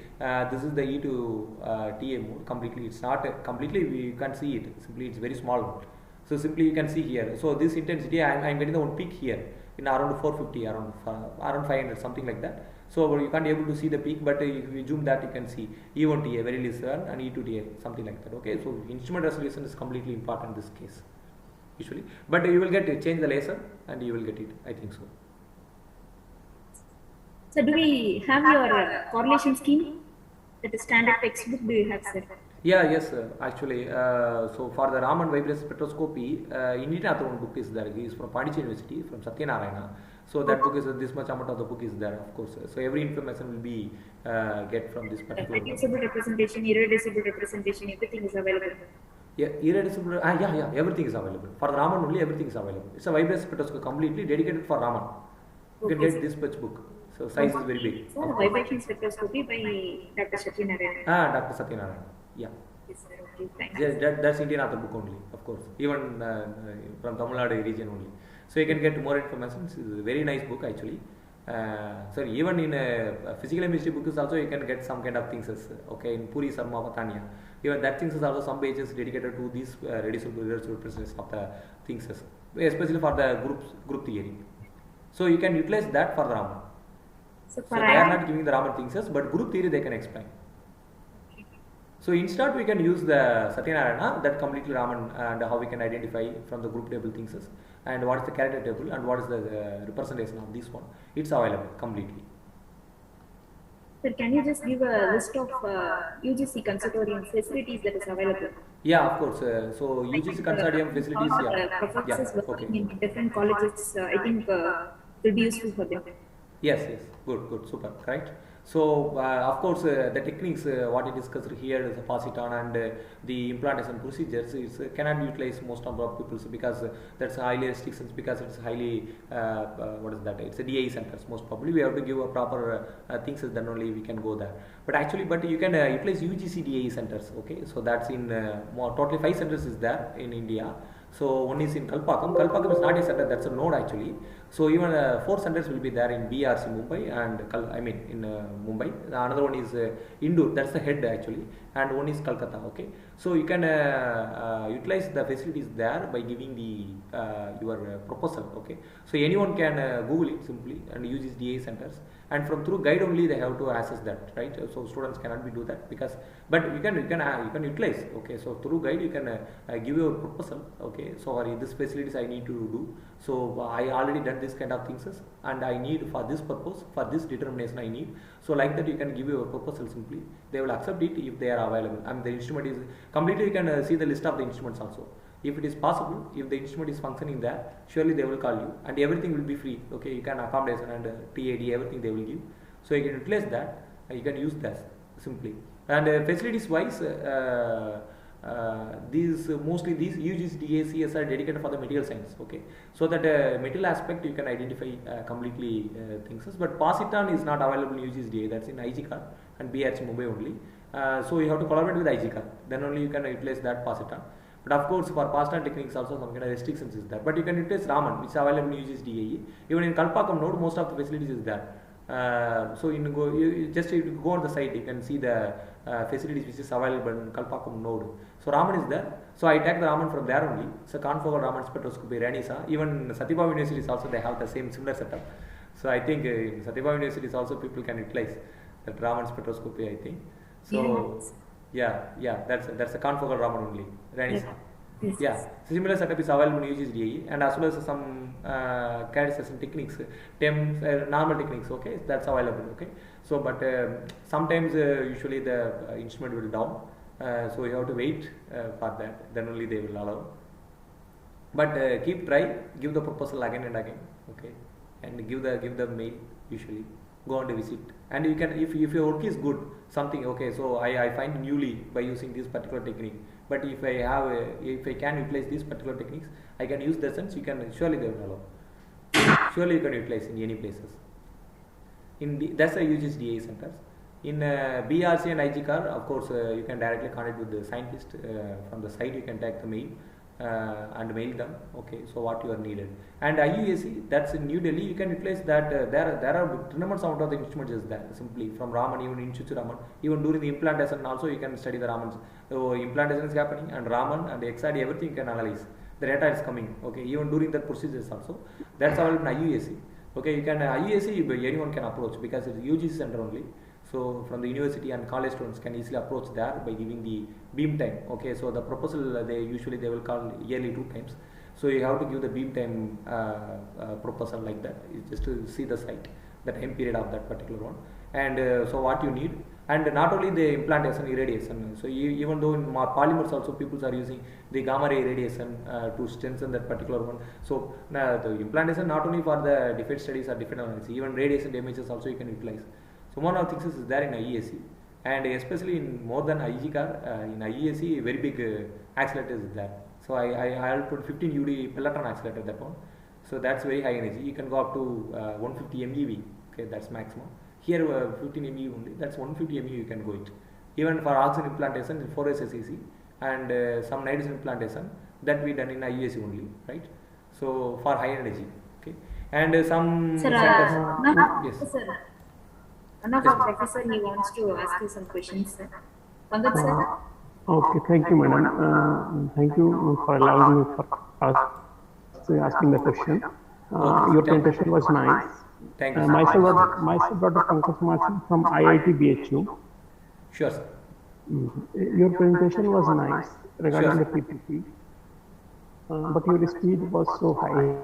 this is the E to TA mode completely. It's not completely, we can't see it. Simply it's very small. So simply you can see here. So this intensity I am getting the one peak here in around 450, around 500, something like that. So you can't be able to see the peak, but if you zoom that, you can see E1TA very least one and E2TA something like that. Okay, so instrument resolution is completely important in this case usually, but you will get to change the laser and you will get it, I think so. So do we have your correlation scheme, that is standard textbook, do you have, sir? Yeah, yes, actually. So for the Raman vibration spectroscopy, Indian author one book is there. He is from Positron University, from Sathyabama. So that book is this much amount of the book is there, of course. So every information will be get from this particular book. Reducible representation, irreducible representation, everything is available. Yeah, irreducible. Yeah, everything is available. For the Raman only, everything is available. It's a vibration spectroscopy completely dedicated for Raman. You can get this much book. So size is very big. So vibration spectroscopy by Dr. Sathyabama. Dr. Sathyabama. Yeah. Yes, sir. Okay, thanks. That's Indian author book only, of course. Even from Tamil Nadu region only. So you can get more information. It's a very nice book actually. So even in physical chemistry books also you can get some kind of things. Okay, in Puri Sarma Vatania. Even that things is also some pages dedicated to these reducible representations of the things, especially for the group theory. So you can utilize that for the Raman. So they are not giving the Raman things, but group theory they can explain. So instead we can use the Sathyabama, that completely Raman, and how we can identify from the group table things and what is the character table and what is the representation of this one. It's available completely. Sir, can you just give a list of UGC consortium facilities that is available? Yeah, of course. So UGC consortium facilities, Professors working in different colleges, I think will be useful for them. Yes, good, super, correct. So of course the techniques what we discussed here is the Positron and the implantation procedures is cannot utilize most number of people because that's highly restrictions, because it's highly what is that, it's a DAE centers. Most probably we have to give a proper things, then only we can go there. But actually, but you can utilize UGC DAE centers. Okay, so that's in more, totally 5 centers is there in India. So one is in Kalpakam. Kalpakam is not a center, that's a node actually. So even 4 centers will be there in BRC Mumbai and in Mumbai. Another one is Indore, that's the head actually, and one is Calcutta. Okay, so you can utilize the facilities there by giving the your proposal. Okay, so anyone can Google it simply and use these DA centers, and from through guide only they have to access that, right? So students cannot be do that because, but you can utilize. Okay, so through guide you can give your proposal. Okay, so this facilities I need to do. So I already done this kind of things and I need for this purpose, for this determination I need. So like that you can give your proposal simply. They will accept it if they are available. The instrument is completely, you can see the list of the instruments also. If it is possible, if the instrument is functioning there, surely they will call you, and everything will be free. Okay, you can accommodation and TAD, everything they will give. So you can utilize that, you can use that simply. And facilities wise, mostly these UGC DACs are dedicated for the material science. Okay, so that material aspect you can identify completely things. But Positron is not available in UGC DA, that's in IGCAR and BRC Mumbai only. So you have to collaborate with IGCAR, then only you can utilize that Positron. But of course, for Positron techniques also some kind of restrictions is there. But you can utilize Raman, which is available in UGC DAE. Even in Kalpakkam node, most of the facilities is there. So you go on the site, you can see the facilities which is available in Kalpakkam node. So Raman is there. So I take the Raman from there only. So confocal Raman spectroscopy, Ranisa. Even Sathyabama University is also, they have the same similar setup. So I think in Sathyabama University is also people can utilize that Raman spectroscopy, I think. So yeah, that's a confocal Raman only, Ranisa. Yeah, so similar setup is available in UGC DAE, and as well as some characterization techniques, normal techniques. Okay, that's available. Okay, so but sometimes usually the instrument will down, so you have to wait for that. Then only they will allow. But keep try, give the proposal again and again. Okay, and give the mail usually. Go on to visit, and you can, if your work is good, something, okay, so I find newly by using this particular technique, but if I can utilize these particular techniques, I can use the sense, you can, surely they will allow. Surely you can utilize in any places. That's the UGC DA centers. In BRC and IGCAR, of course, you can directly connect with the scientist from the site. You can take the mail and mail them. Okay, so what you are needed. And IUAC, that's in New Delhi. You can utilize that. There are tremendous amount of the instruments is there. Simply from Raman, even in Chichu Raman, even during the implantation also you can study the Ramans. So implantation is happening, and Raman and XRD, everything you can analyze. The data is coming. Okay, even during the procedures also. That's available in IUAC. Okay, you can IUAC, anyone can approach because it's UGC center only. So from the university and college students can easily approach there by giving the beam time. Okay, so the proposal they will call yearly 2 times. So you have to give the beam time proposal like that. It's just to see the site, the time period of that particular one, and so what you need. And not only the implantation, irradiation. So even though in polymers also people are using the gamma ray irradiation to strengthen that particular one. So the implantation not only for the defect studies or defect analysis, even radiation damages also you can utilize. So one of the things is there in IEAC, and especially in more than IGCAR, in IEAC very big accelerator is there. So I put 15 UD pelletron accelerator, that one. So that's very high energy. You can go up to 150 MeV. Okay, that's maximum. Here 15 MeV only. That's 150 MeV you can go it. Even for oxygen implantation in 4SSEC and some nitrogen implantation that we done in IEAC only, right? So for high energy. Okay, and some sir, yes. Sir. One of our professor, he wants to ask you some questions, sir. Pankaj, sir. Okay, thank you, madam. Thank you for allowing me for asking the question. Your presentation was nice. Thank you. Myself, Dr. Pankaj Martin from IIT BHU. Sure, sir. Your presentation was nice regarding the PPP, but your speed was so high.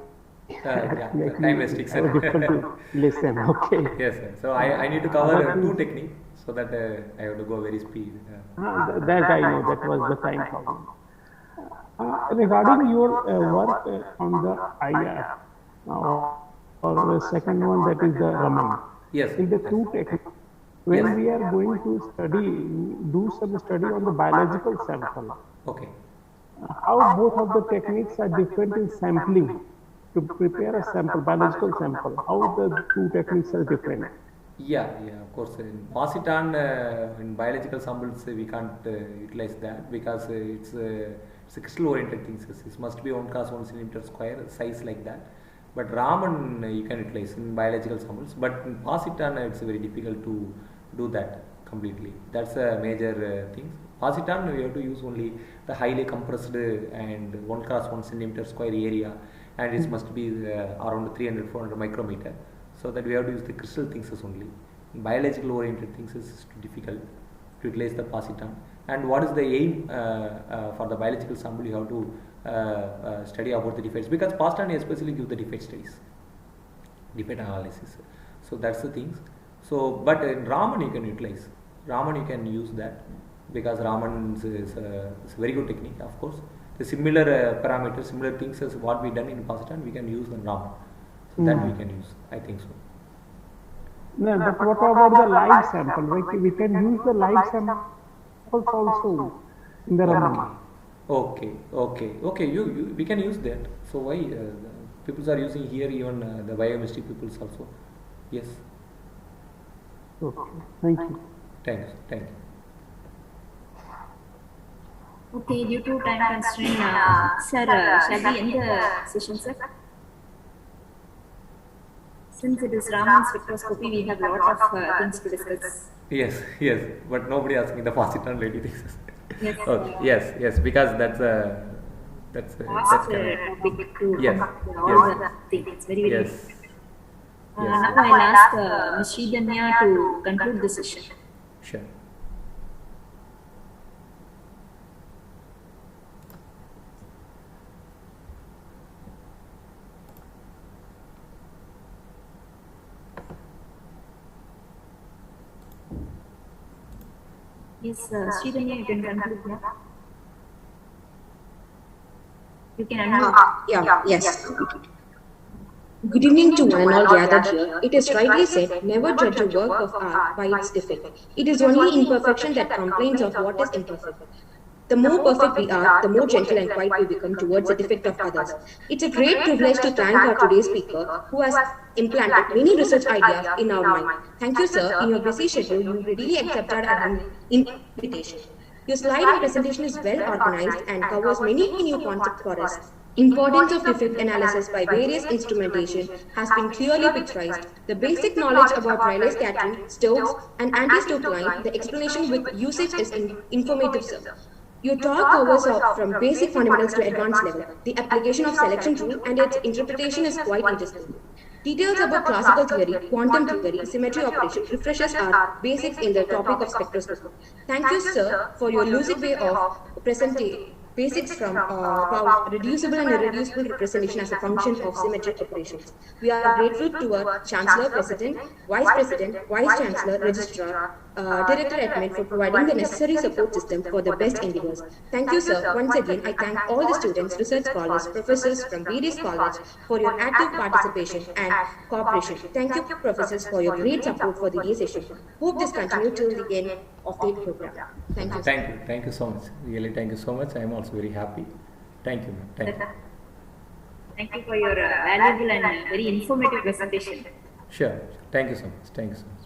Time restricts. Difficult to listen. Okay. Yes, sir. So I need to cover 2 techniques, so that I have to go very speed. That I know. That was the time problem. Regarding your work on the IR, or the second one, that is the Raman. Yes. In the 2 techniques, when we are going to do some study on the biological sample. Okay. How both of the techniques are different in sampling to prepare a sample, biological sample. How the 2 techniques are different? Yeah, of course. In Positron, in biological samples, we can't utilize that because it's a crystal-oriented thing. It must be 1x1 centimeter square size like that. But Raman you can utilize in biological samples. But in Positron, it's very difficult to do that completely. That's a major thing. Positron, we have to use only the highly compressed and 1x1 centimeter square area, and it must be around 300-400 micrometer. So that we have to use the crystal things only. Biological oriented things is difficult to utilize the Positron. And what is the aim for the biological sample? You have to study about the defects, because Positron especially give the defect studies, defect analysis. So that's the things. So but in Raman you can utilize. Raman you can use that, because Raman is a very good technique. Of course, the similar parameters, similar things as what we done in Positron, we can use in Raman. So that we can use, I think so. No, but what about the live sample? We can use the live samples also in the Raman. Okay. We can use that. So why people are using here, even the biochemistry people also? Yes. Okay. Thank you. Thank you. Okay, due to time constraint, sir, shall we end the session, sir? Since it is Raman spectroscopy, we have a lot of things to discuss. Yes, but nobody asking the Positron lady things. Yes. Okay. Yes, because that's Topic to Yes, all the things. It's very yes. Now I'll ask Ms. Sridhanya to conclude the session. Sure. Yes, Sridhanya, you can conclude now. You can unmute. Yes. Good evening to one and all gathered here. It is rightly said, never judge a work of art by its defect. It is only imperfection that complains of what is imperfect. The more perfect we are, the more gentle and quiet we become towards the defect of others. It's a great privilege to thank our today's speaker, who has implanted many research ideas in our mind. Thank you, sir. In your busy schedule, you readily accepted our invitation. Your slide and presentation is well organized and covers many new concepts for us. Importance of defect analysis by various instrumentation has been clearly picturized. The basic knowledge about relay scattering, stoves, and anti-stoke line, the explanation with usage is informative, sir. Your talk covers from basic fundamentals to advanced level. The application of selection rule and its interpretation is quite interesting. Details about classical theory, quantum theory, symmetry operation refreshes our basics in the topic of spectroscopy. Thank you, sir, for your lucid way of presenting basics from about reducible and irreducible representation as a function of symmetric operations. We are grateful to our Chancellor, President, Vice President, Vice Chancellor, Registrar, Director Admin for providing the necessary support system for the best endeavors. Thank you, sir. Once again, I thank all the students, research scholars, professors from various colleges for your active participation and cooperation. Thank you, professors, for your great support for the day session. Hope this continues till the end of the program. Thank you. Thank you so much. Really, thank you so much. I am also very happy. Thank you, ma'am. Thank you. Thank you for your valuable and very informative presentation. Sure. Thank you so much.